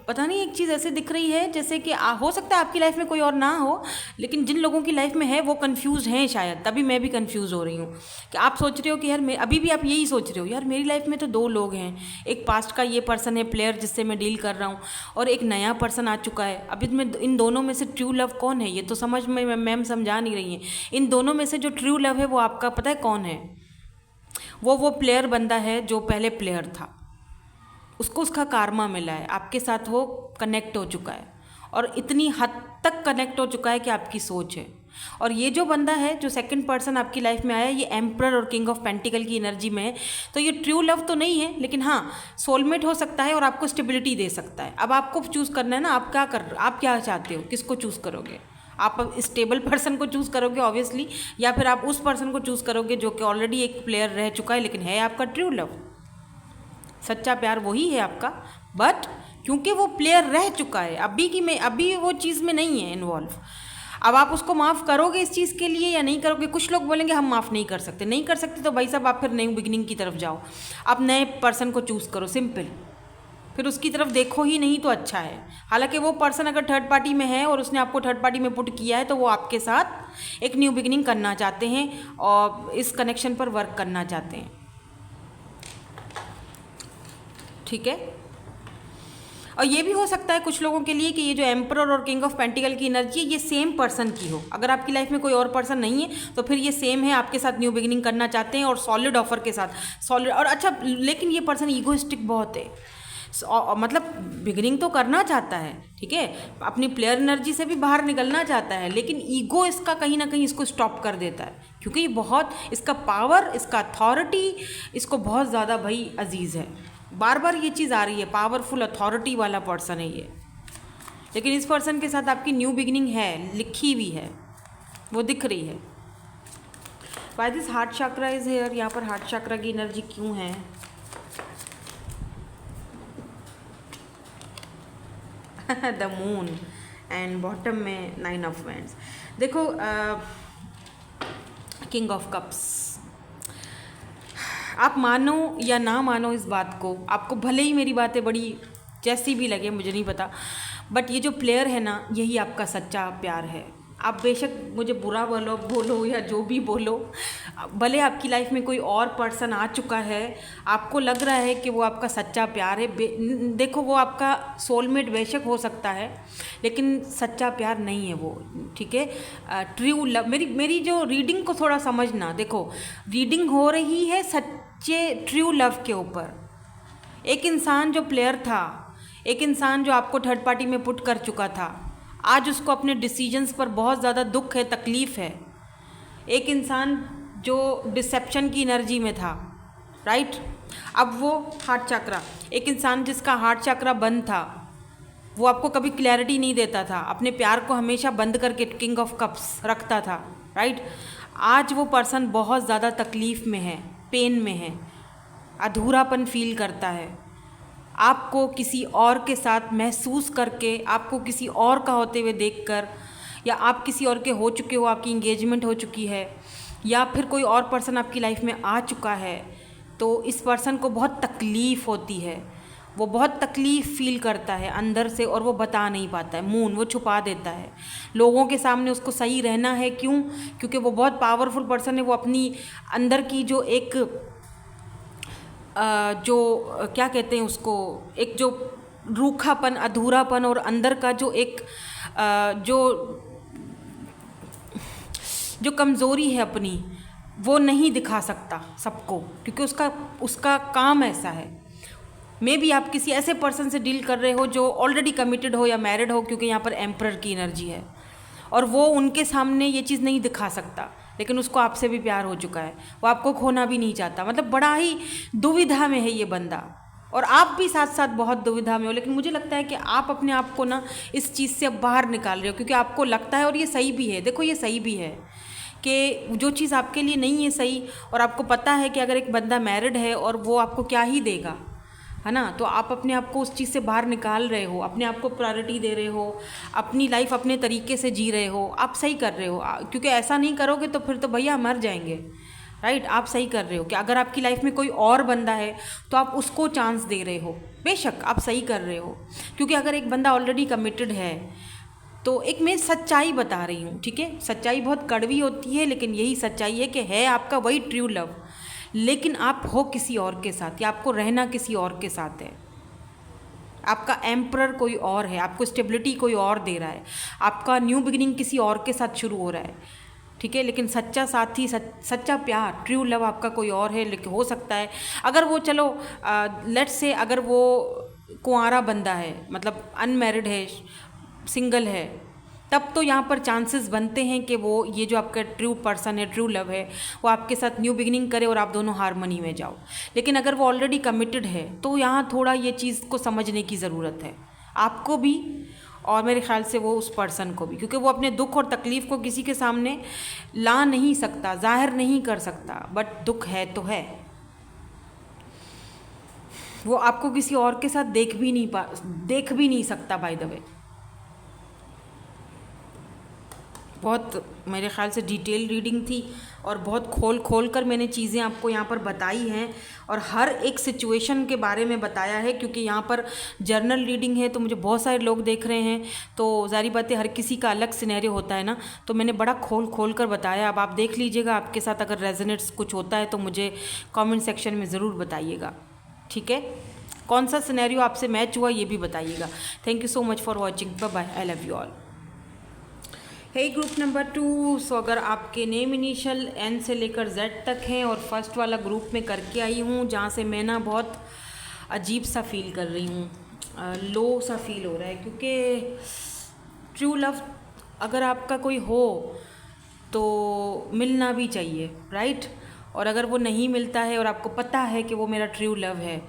पता नहीं एक चीज़ ऐसे दिख रही है जैसे कि हो सकता है आपकी लाइफ में कोई और ना हो, लेकिन जिन लोगों की लाइफ में है वो कंफ्यूज हैं शायद, तभी मैं भी कंफ्यूज हो रही हूँ कि आप सोच रहे हो कि यार मैं अभी भी आप यही सोच रहे हो, यार मेरी लाइफ में तो 2 लोग हैं, एक पास्ट का ये पर्सन है प्लेयर जिससे मैं डील कर रहा हूँ, और एक नया पर्सन आ चुका है। अब इसमें इन दोनों में से ट्रू लव कौन है, ये तो समझ में मैम समझा नहीं रही हैं। इन दोनों में से जो ट्रू लव है वो आपका पता है कौन है? वो प्लेयर बंदा है जो पहले प्लेयर था, उसको उसका कारमा मिला है, आपके साथ वो कनेक्ट हो चुका है, और इतनी हद तक कनेक्ट हो चुका है कि आपकी सोच है। और ये जो बंदा है जो सेकंड पर्सन आपकी लाइफ में आया, ये एम्परर और किंग ऑफ पेंटिकल की एनर्जी में है, तो ये ट्रू लव तो नहीं है, लेकिन हाँ सोलमेट हो सकता है और आपको स्टेबिलिटी दे सकता है। अब आपको चूज़ करना है ना, आप क्या चाहते हो, किसको चूज़ करोगे? आप स्टेबल पर्सन को चूज़ करोगे ऑब्वियसली, या फिर आप उस पर्सन को चूज़ करोगे जो कि ऑलरेडी एक प्लेयर रह चुका है, लेकिन है आपका ट्रू लव, सच्चा प्यार वही है आपका, बट क्योंकि वो प्लेयर रह चुका है अभी वो चीज़ में नहीं है इन्वॉल्व। अब आप उसको माफ़ करोगे इस चीज़ के लिए या नहीं करोगे? कुछ लोग बोलेंगे हम माफ़ नहीं कर सकते, तो भाई साहब आप फिर नई बिगिनिंग की तरफ जाओ, आप नए पर्सन को चूज़ करो, सिंपल, फिर उसकी तरफ देखो ही नहीं तो अच्छा है। हालांकि वो पर्सन अगर थर्ड पार्टी में है और उसने आपको थर्ड पार्टी में पुट किया है, तो वो आपके साथ एक न्यू बिगिनिंग करना चाहते हैं और इस कनेक्शन पर वर्क करना चाहते हैं, ठीक है। और ये भी हो सकता है कुछ लोगों के लिए कि ये जो एम्परर और किंग ऑफ पेंटिकल की एनर्जी है ये सेम पर्सन की हो। अगर आपकी लाइफ में कोई और पर्सन नहीं है तो फिर ये सेम है, आपके साथ न्यू बिगिनिंग करना चाहते हैं और सॉलिड ऑफर के साथ, सॉलिड। और अच्छा, लेकिन ये पर्सन ईगोइस्टिक बहुत है, मतलब बिगिनिंग तो करना चाहता है, ठीक है, अपनी प्लेयर एनर्जी से भी बाहर निकलना चाहता है, लेकिन ईगो इसका कहीं ना कहीं इसको स्टॉप कर देता है, क्योंकि ये बहुत, इसका पावर, इसका अथॉरिटी इसको बहुत ज़्यादा भाई अजीज़ है। बार बार ये चीज़ आ रही है, पावरफुल अथॉरिटी वाला पर्सन है ये, लेकिन इस पर्सन के साथ आपकी न्यू बिगिनिंग है, लिखी हुई है, वो दिख रही है। Why this heart chakra is here, यहाँ पर हार्ट चक्रा की एनर्जी क्यों है? द मून एंड बॉटम में 9 ऑफ वैंड्स। देखो किंग ऑफ कप्स, आप मानो या ना मानो इस बात को, आपको भले ही मेरी बातें बड़ी जैसी भी लगे, मुझे नहीं पता, बट ये जो प्लेयर है ना, यही आपका सच्चा प्यार है। आप बेशक मुझे बुरा बोलो या जो भी बोलो, भले आपकी लाइफ में कोई और पर्सन आ चुका है, आपको लग रहा है कि वो आपका सच्चा प्यार है, देखो वो आपका सोलमेट बेशक हो सकता है, लेकिन सच्चा प्यार नहीं है वो, ठीक है। ट्रू लव, मेरी जो रीडिंग को थोड़ा समझना, देखो रीडिंग हो रही है सच्चे ट्रू लव के ऊपर। एक इंसान जो प्लेयर था, एक इंसान जो आपको थर्ड पार्टी में पुट कर चुका था, आज उसको अपने डिसीजंस पर बहुत ज़्यादा दुख है, तकलीफ़ है। एक इंसान जो डिसेप्शन की एनर्जी में था, राइट, अब वो हार्ट चक्रा, एक इंसान जिसका हार्ट चक्रा बंद था, वो आपको कभी क्लैरिटी नहीं देता था, अपने प्यार को हमेशा बंद करके किंग ऑफ कप्स रखता था, राइट। आज वो पर्सन बहुत ज़्यादा तकलीफ़ में है, पेन में है, अधूरापन फील करता है, आपको किसी और के साथ महसूस करके, आपको किसी और का होते हुए देखकर, या आप किसी और के हो चुके हो, आपकी इंगेजमेंट हो चुकी है, या फिर कोई और पर्सन आपकी लाइफ में आ चुका है, तो इस पर्सन को बहुत तकलीफ़ होती है, वो बहुत तकलीफ़ फील करता है अंदर से, और वो बता नहीं पाता है। मून वो छुपा देता है लोगों के सामने, उसको सही रहना है, क्यों? क्योंकि वो बहुत पावरफुल पर्सन है, वो अपनी अंदर की जो एक जो क्या कहते हैं उसको, एक जो रूखापन, अधूरापन, और अंदर का जो एक जो कमज़ोरी है अपनी, वो नहीं दिखा सकता सबको, क्योंकि उसका काम ऐसा है। मे बी आप किसी ऐसे पर्सन से डील कर रहे हो जो ऑलरेडी कमिटेड हो या मैरिड हो, क्योंकि यहाँ पर एम्परर की एनर्जी है, और वो उनके सामने ये चीज़ नहीं दिखा सकता, लेकिन उसको आपसे भी प्यार हो चुका है, वो आपको खोना भी नहीं चाहता। मतलब बड़ा ही दुविधा में है ये बंदा, और आप भी साथ साथ बहुत दुविधा में हो। लेकिन मुझे लगता है कि आप अपने आप को ना इस चीज़ से अब बाहर निकाल रहे हो, क्योंकि आपको लगता है, और ये सही भी है, देखो ये सही भी है कि जो चीज़ आपके लिए नहीं है सही, और आपको पता है कि अगर एक बंदा मैरिड है और वो आपको क्या ही देगा, है ना, तो आप अपने आप को उस चीज़ से बाहर निकाल रहे हो, अपने आप को प्रायोरिटी दे रहे हो, अपनी लाइफ अपने तरीके से जी रहे हो, आप सही कर रहे हो। क्योंकि ऐसा नहीं करोगे तो फिर तो भैया मर जाएंगे, राइट। आप सही कर रहे हो कि अगर आपकी लाइफ में कोई और बंदा है तो आप उसको चांस दे रहे हो, बेशक आप सही कर रहे हो, क्योंकि अगर एक बंदा ऑलरेडी कमिटेड है, तो एक मैं सच्चाई बता रही हूँ, ठीक है। सच्चाई बहुत कड़वी होती है, लेकिन यही सच्चाई है कि है आपका वही ट्रू लव, लेकिन आप हो किसी और के साथ, या आपको रहना किसी और के साथ है। आपका एम्परर कोई और है, आपको स्टेबिलिटी कोई और दे रहा है, आपका न्यू बिगिनिंग किसी और के साथ शुरू हो रहा है, ठीक है। लेकिन सच्चा साथी, सच्चा प्यार, ट्रू लव आपका कोई और है। लेकिन हो सकता है अगर वो, चलो लेट्स से अगर वो कुंवारा बंदा है, मतलब अनमैरिड है, सिंगल है, तब तो यहाँ पर चांसेस बनते हैं कि वो, ये जो आपका ट्रू पर्सन है, ट्रू लव है, वो आपके साथ न्यू बिगिनिंग करे और आप दोनों हारमोनी में जाओ। लेकिन अगर वो ऑलरेडी कमिटेड है, तो यहाँ थोड़ा ये चीज़ को समझने की ज़रूरत है, आपको भी, और मेरे ख्याल से वो उस पर्सन को भी, क्योंकि वो अपने दुख और तकलीफ़ को किसी के सामने ला नहीं सकता, जाहिर नहीं कर सकता, बट दुख है तो है। वो आपको किसी और के साथ देख भी नहीं सकता, बाय द वे। बहुत मेरे ख्याल से डिटेल रीडिंग थी, और बहुत खोल कर मैंने चीज़ें आपको यहाँ पर बताई हैं, और हर एक सिचुएशन के बारे में बताया है, क्योंकि यहाँ पर जर्नल रीडिंग है, तो मुझे बहुत सारे लोग देख रहे हैं, तो ज़ाहिर बात है हर किसी का अलग सिनेरियो होता है ना, तो मैंने बड़ा खोल कर बताया। अब आप देख लीजिएगा, आपके साथ अगर रेजोनेट्स कुछ होता है तो मुझे कमेंट सेक्शन में ज़रूर बताइएगा, ठीक है। कौन सा सिनेरियो आपसे मैच हुआ ये भी बताइएगा। Thank you so much for watching, bye bye, I love you all. है ग्रुप नंबर 2, सो अगर आपके नेम इनिशियल एन से लेकर जेड तक हैं, और फर्स्ट वाला ग्रुप में करके आई हूँ, जहाँ से मैं ना बहुत अजीब सा फील कर रही हूँ, लो सा फील हो रहा है, क्योंकि ट्रू लव अगर आपका कोई हो तो मिलना भी चाहिए, राइट। और अगर वो नहीं मिलता है, और आपको पता है कि वो मेरा ट्रू लव है,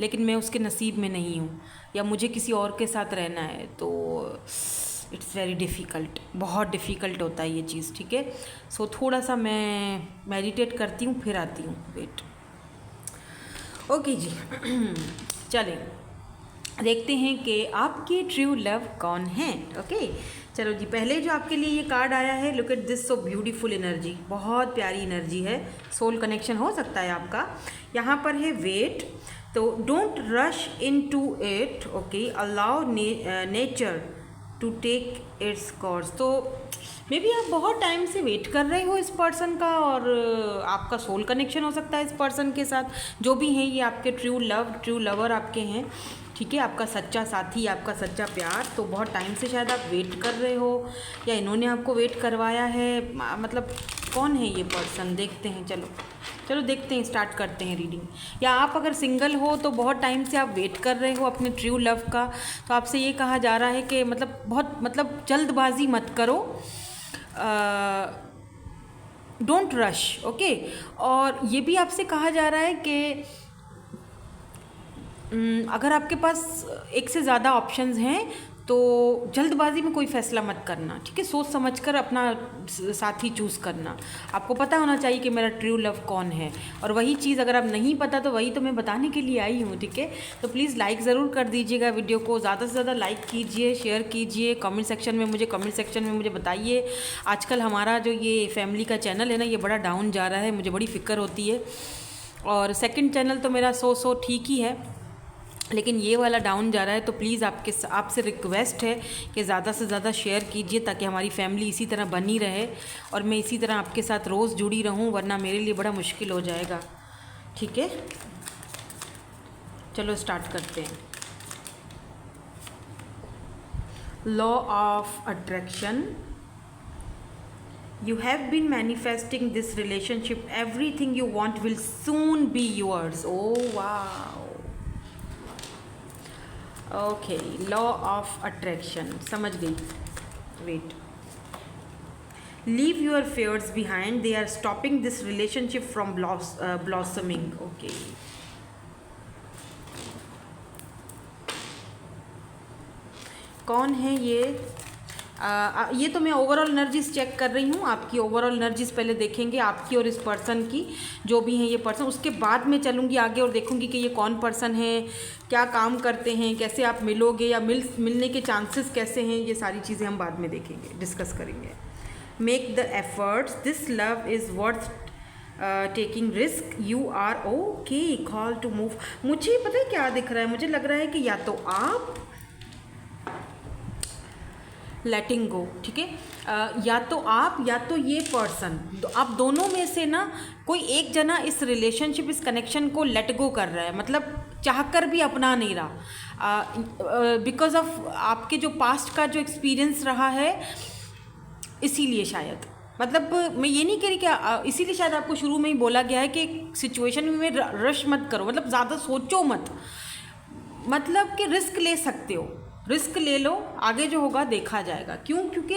लेकिन मैं उसके नसीब में नहीं हूँ, या मुझे किसी और के साथ रहना है, तो इट्स वेरी डिफ़िकल्ट, बहुत डिफ़िकल्ट होता है ये चीज़, ठीक है। सो थोड़ा सा मैं मेडिटेट करती हूँ, फिर आती हूँ, वेट। ओके जी, चलें। देखते हैं कि आपके ट्रू लव कौन है। ओके चलो जी, पहले जो आपके लिए ये कार्ड आया है, look at this, so beautiful energy, बहुत प्यारी एनर्जी है, सोल कनेक्शन हो सकता है आपका। यहाँ पर है वेट, तो don't rush into it, okay, allow nature to take its course. तो मे बी आप बहुत टाइम से वेट कर रहे हो इस पर्सन का, और आपका सोल कनेक्शन हो सकता है इस पर्सन के साथ, जो भी हैं ये आपके ट्रू लवर आपके हैं, ठीक है, आपका सच्चा साथी, आपका सच्चा प्यार। तो बहुत टाइम से शायद आप वेट कर रहे हो, या इन्होंने आपको वेट करवाया है, मतलब कौन है ये पर्सन, देखते हैं। चलो देखते हैं, स्टार्ट करते हैं रीडिंग। या आप अगर सिंगल हो तो बहुत टाइम से आप वेट कर रहे हो अपने ट्रू लव का, तो आपसे ये कहा जा रहा है कि मतलब जल्दबाजी मत करो, डोंट रश, ओके। और ये भी आपसे कहा जा रहा है कि अगर आपके पास एक से ज़्यादा ऑप्शंस हैं तो जल्दबाजी में कोई फ़ैसला मत करना, ठीक है, सोच समझकर अपना साथी चूज़ करना। आपको पता होना चाहिए कि मेरा ट्रू लव कौन है, और वही चीज़ अगर आप नहीं पता तो वही तो मैं बताने के लिए आई हूँ, ठीक है। तो प्लीज़ लाइक ज़रूर कर दीजिएगा वीडियो को, ज़्यादा से ज़्यादा लाइक कीजिए, शेयर कीजिए, कमेंट सेक्शन में मुझे बताइए। आजकल हमारा जो ये फैमिली का चैनल है ना, ये बड़ा डाउन जा रहा है, मुझे बड़ी फ़िक्र होती है। और सेकंड चैनल तो मेरा सो ठीक ही है, लेकिन ये वाला डाउन जा रहा है। तो प्लीज़ आपसे रिक्वेस्ट है कि ज़्यादा से ज़्यादा शेयर कीजिए, ताकि हमारी फैमिली इसी तरह बनी रहे और मैं इसी तरह आपके साथ रोज़ जुड़ी रहूं, वरना मेरे लिए बड़ा मुश्किल हो जाएगा, ठीक है। चलो स्टार्ट करते हैं। Law of attraction, you have been manifesting this relationship, everything you want will soon be yours. Oh wow, okay, law of attraction समझ गई। Wait, leave your fears behind, they are stopping this relationship from blossoming. Okay, कौन है ये? ये तो मैं overall energies check कर रही हूँ, आपकी ओवरऑल एनर्जीज पहले देखेंगे, आपकी और इस पर्सन की, जो भी हैं ये पर्सन, उसके बाद मैं चलूँगी आगे और देखूँगी कि ये कौन पर्सन है, क्या काम करते हैं, कैसे आप मिलोगे, या मिलने के चांसेस कैसे हैं, ये सारी चीज़ें हम बाद में देखेंगे, डिस्कस करेंगे। Make the efforts, this love is worth taking risk, you are okay, call to move. मुझे पता है क्या दिख रहा है, मुझे लग रहा है कि या तो आप लेटिंग गो, ठीक है, या तो आप या तो ये पर्सन, आप दोनों में से ना कोई एक जना इस रिलेशनशिप, इस कनेक्शन को लेट गो कर रहा है, मतलब चाहकर भी अपना नहीं रहा, बिकॉज ऑफ आपके जो पास्ट का जो एक्सपीरियंस रहा है, इसीलिए शायद, मतलब मैं ये नहीं कह रही कि इसीलिए शायद आपको शुरू में ही बोला गया है कि सिचुएशन में रश मत करो, मतलब ज़्यादा सोचो मत, मतलब कि रिस्क ले सकते हो, रिस्क ले लो, आगे जो होगा देखा जाएगा। क्यों? क्योंकि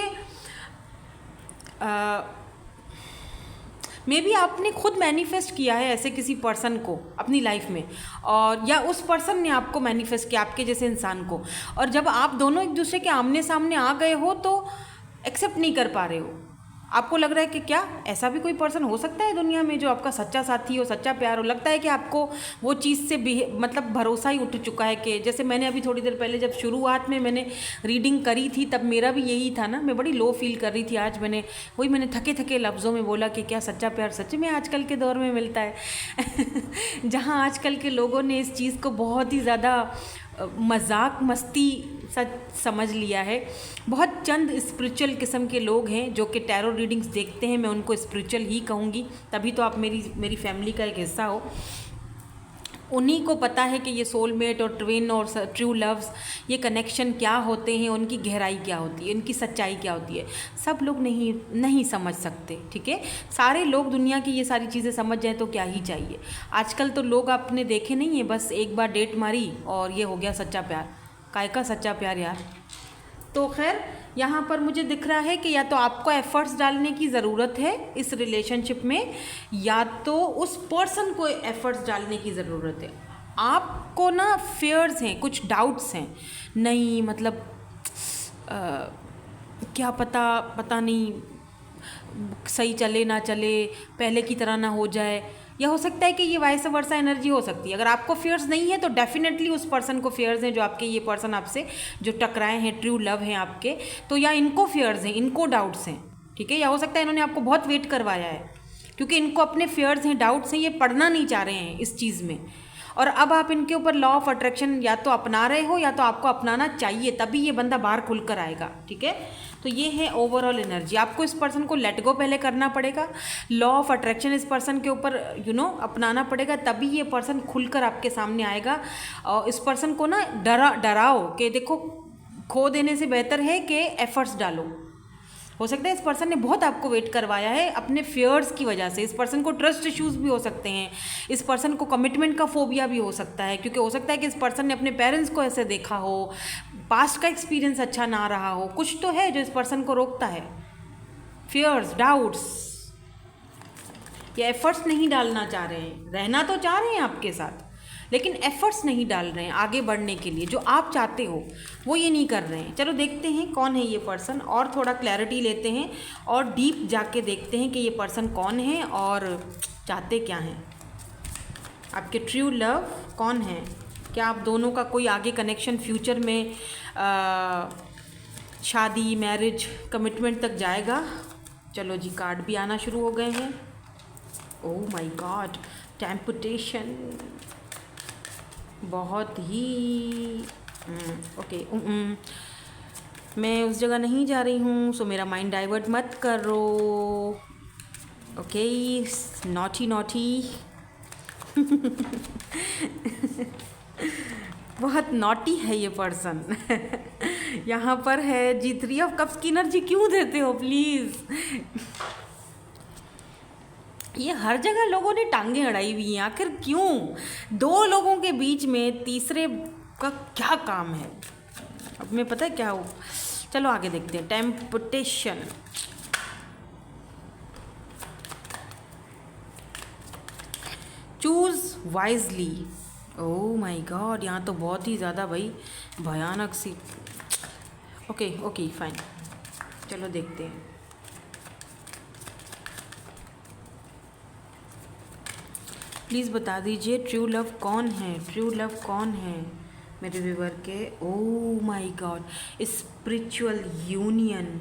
मे बी आपने खुद मैनिफेस्ट किया है ऐसे किसी पर्सन को अपनी लाइफ में, और या उस पर्सन ने आपको मैनिफेस्ट किया, आपके जैसे इंसान को, और जब आप दोनों एक दूसरे के आमने सामने आ गए हो तो एक्सेप्ट नहीं कर पा रहे हो। आपको लग रहा है कि क्या ऐसा भी कोई पर्सन हो सकता है दुनिया में जो आपका सच्चा साथी हो, सच्चा प्यार हो। लगता है कि आपको वो चीज़ से मतलब भरोसा ही उठ चुका है, कि जैसे मैंने अभी थोड़ी देर पहले जब शुरुआत में मैंने रीडिंग करी थी, तब मेरा भी यही था ना, मैं बड़ी लो फील कर रही थी। आज मैंने थके थके लफ्ज़ों में बोला कि क्या सच्चा प्यार सच में आजकल के दौर में मिलता है जहाँ आजकल के लोगों ने इस चीज़ को बहुत ही ज़्यादा मजाक मस्ती सच समझ लिया है। बहुत चंद स्पिरिचुअल किस्म के लोग हैं जो कि टैरो रीडिंग्स देखते हैं, मैं उनको स्पिरिचुअल ही कहूँगी, तभी तो आप मेरी फैमिली का एक हिस्सा हो। उन्हीं को पता है कि ये सोलमेट और ट्विन और ट्रू लव्स, ये कनेक्शन क्या होते हैं, उनकी गहराई क्या होती है, उनकी सच्चाई क्या होती है। सब लोग नहीं समझ सकते, ठीक है। सारे लोग दुनिया की ये सारी चीज़ें समझ जाएं तो क्या ही चाहिए। आजकल तो लोग आपने देखे नहीं है, बस एक बार डेट मारी और ये हो गया सच्चा प्यार। काय का सच्चा प्यार यार। तो खैर यहाँ पर मुझे दिख रहा है कि या तो आपको एफर्ट्स डालने की ज़रूरत है इस रिलेशनशिप में, या तो उस पर्सन को एफर्ट्स डालने की ज़रूरत है। आपको ना फेयर्स हैं, कुछ डाउट्स हैं, नहीं मतलब क्या पता नहीं सही चले ना चले, पहले की तरह ना हो जाए, या हो सकता है कि ये वाइस वर्सा एनर्जी हो सकती है। अगर आपको फियर्स नहीं है तो डेफिनेटली उस पर्सन को फियर्स हैं, जो आपके ये पर्सन आपसे जो टकराए हैं, ट्रू लव हैं आपके, तो या इनको फियर्स हैं, इनको डाउट्स हैं, ठीक है। या हो सकता है इन्होंने आपको बहुत वेट करवाया है, क्योंकि इनको अपने फियर्स हैं, डाउट्स हैं, ये पढ़ना नहीं चाह रहे हैं इस चीज़ में। और अब आप इनके ऊपर लॉ ऑफ अट्रैक्शन या तो अपना रहे हो या तो आपको अपनाना चाहिए, तभी ये बंदा बाहर खुल कर आएगा, ठीक है। तो ये है ओवरऑल एनर्जी। आपको इस पर्सन को लेट गो पहले करना पड़ेगा, लॉ ऑफ अट्रैक्शन इस पर्सन के ऊपर अपनाना पड़ेगा, तभी ये पर्सन खुलकर आपके सामने आएगा। और इस पर्सन को ना डराओ कि देखो खो देने से बेहतर है कि एफर्ट्स डालो। हो सकता है इस पर्सन ने बहुत आपको वेट करवाया है अपने फियर्स की वजह से। इस पर्सन को ट्रस्ट इश्यूज भी हो सकते हैं, इस पर्सन को कमिटमेंट का फोबिया भी हो सकता है, क्योंकि हो सकता है कि इस पर्सन ने अपने पेरेंट्स को ऐसे देखा हो, पास्ट का एक्सपीरियंस अच्छा ना रहा हो, कुछ तो है जो इस पर्सन को रोकता है। फियर्स, डाउट्स, या एफर्ट्स नहीं डालना चाह रहे हैं, रहना तो चाह रहे हैं आपके साथ लेकिन एफर्ट्स नहीं डाल रहे हैं आगे बढ़ने के लिए, जो आप चाहते हो वो ये नहीं कर रहे हैं। चलो देखते हैं कौन है ये पर्सन, और थोड़ा क्लैरिटी लेते हैं और डीप जाके देखते हैं कि ये पर्सन कौन है और चाहते क्या हैं। आपके ट्रू लव कौन है? क्या आप दोनों का कोई आगे कनेक्शन फ्यूचर में शादी, मैरिज, कमिटमेंट तक जाएगा? चलो जी, कार्ड भी आना शुरू हो गए हैं। ओह माय गॉड, टेम्पटेशन, बहुत ही ओके। मैं उस जगह नहीं जा रही हूँ, सो मेरा माइंड डाइवर्ट मत करो। ओके, नॉटी नॉटी बहुत नॉटी है ये पर्सन। यहाँ पर है जी 3 ऑफ कप्स की एनर्जी। क्यों देते हो प्लीज़? ये हर जगह लोगों ने टांगे अड़ाई हुई हैं, आखिर क्यों? 2 लोगों के बीच में तीसरे का क्या काम है? अब मैं पता है क्या हो, चलो आगे देखते हैं। Temptation, choose wisely. Oh my God, यहाँ तो बहुत ही ज़्यादा भाई भयानक सी। ओके ओके फाइन, चलो देखते हैं। प्लीज़ बता दीजिए ट्रू लव कौन है, ट्रू लव कौन है मेरे व्यूवर के। Oh my God, spiritual union.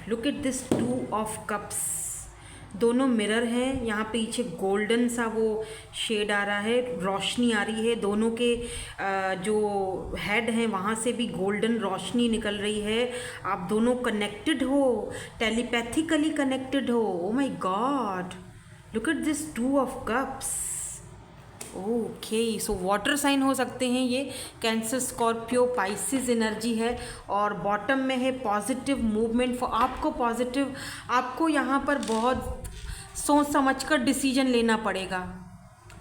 Look at this 2 of cups. दोनों मिरर हैं, यहाँ पीछे गोल्डन सा वो शेड आ रहा है, रोशनी आ रही है। दोनों के जो हेड हैं वहाँ से भी गोल्डन रोशनी निकल रही है। आप दोनों कनेक्टेड हो, टेलीपैथिकली कनेक्टेड हो। Oh my God, look at this 2 of cups. Okay, so water sign हो सकते हैं ये, कैंसर, स्कॉर्पियो, पाइसिस एनर्जी है। और बॉटम में है पॉजिटिव मूवमेंट फॉर आपको। पॉजिटिव, आपको यहाँ पर बहुत सोच समझकर डिसीजन लेना पड़ेगा,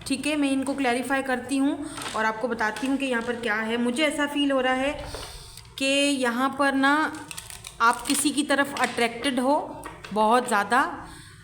ठीक है। मैं इनको क्लैरिफाई करती हूँ और आपको बताती हूँ कि यहाँ पर क्या है। मुझे ऐसा फील हो रहा है कि यहाँ पर ना आप किसी की तरफ अट्रैक्टेड हो, बहुत ज़्यादा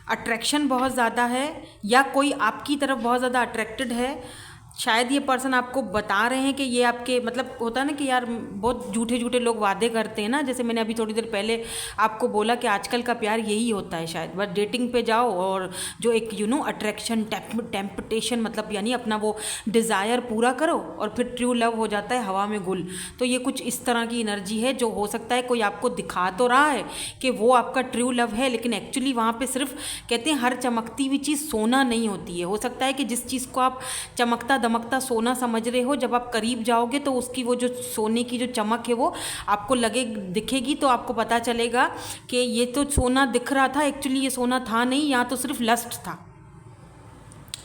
अट्रैक्शन बहुत ज़्यादा है, या कोई आपकी तरफ बहुत ज़्यादा अट्रैक्टेड है। शायद ये पर्सन आपको बता रहे हैं कि ये आपके, मतलब होता है ना कि यार बहुत झूठे झूठे लोग वादे करते हैं ना, जैसे मैंने अभी थोड़ी देर पहले आपको बोला कि आजकल का प्यार यही होता है शायद। बस डेटिंग पे जाओ और जो एक अट्रैक्शन, टेम्पटेशन, मतलब यानी अपना वो डिज़ायर पूरा करो और फिर ट्रू लव हो जाता है हवा में गुल। तो ये कुछ इस तरह की एनर्जी है, जो हो सकता है कोई आपको दिखा तो रहा है कि वो आपका ट्रू लव है, लेकिन एक्चुअली वहाँ पर सिर्फ कहते हैं हर चमकती हुई चीज़ सोना नहीं होती है। हो सकता है कि जिस चीज़ को आप चमकता दमकता सोना समझ रहे हो, जब आप करीब जाओगे तो उसकी वो जो सोने की जो चमक है वो आपको दिखेगी, तो आपको पता चलेगा कि ये तो सोना दिख रहा था, एक्चुअली ये सोना था नहीं, यहाँ तो सिर्फ लस्ट था।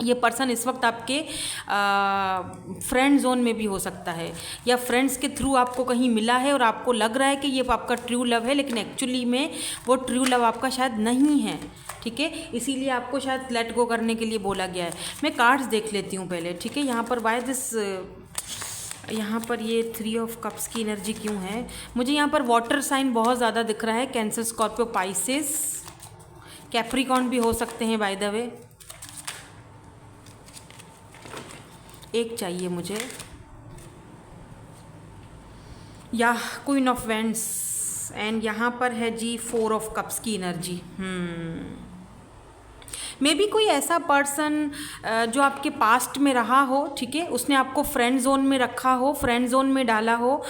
ये पर्सन इस वक्त आपके फ्रेंड जोन में भी हो सकता है, या फ्रेंड्स के थ्रू आपको कहीं मिला है और आपको लग रहा है कि ये आपका ट्रू लव है, लेकिन एक्चुअली में वो ट्रू लव आपका शायद नहीं है, ठीक है। इसीलिए आपको शायद लेट गो करने के लिए बोला गया है। मैं कार्ड्स देख लेती हूँ पहले, ठीक है। यहाँ पर वाई दिस, यहाँ पर ये 3 ऑफ कप्स की एनर्जी क्यों है? मुझे यहाँ पर वाटर साइन बहुत ज़्यादा दिख रहा है, कैंसर, स्कॉर्पियो, पाइसिस, कैप्रिकॉर्न भी हो सकते हैं बाय द वे। एक चाहिए मुझे, या क्वीन ऑफ वेंड्स, एंड यहाँ पर है जी 4 ऑफ कप्स की एनर्जी। मे बी कोई ऐसा पर्सन जो आपके पास्ट में रहा हो, ठीक है, उसने आपको फ्रेंड जोन में रखा हो, फ्रेंड जोन में डाला हो,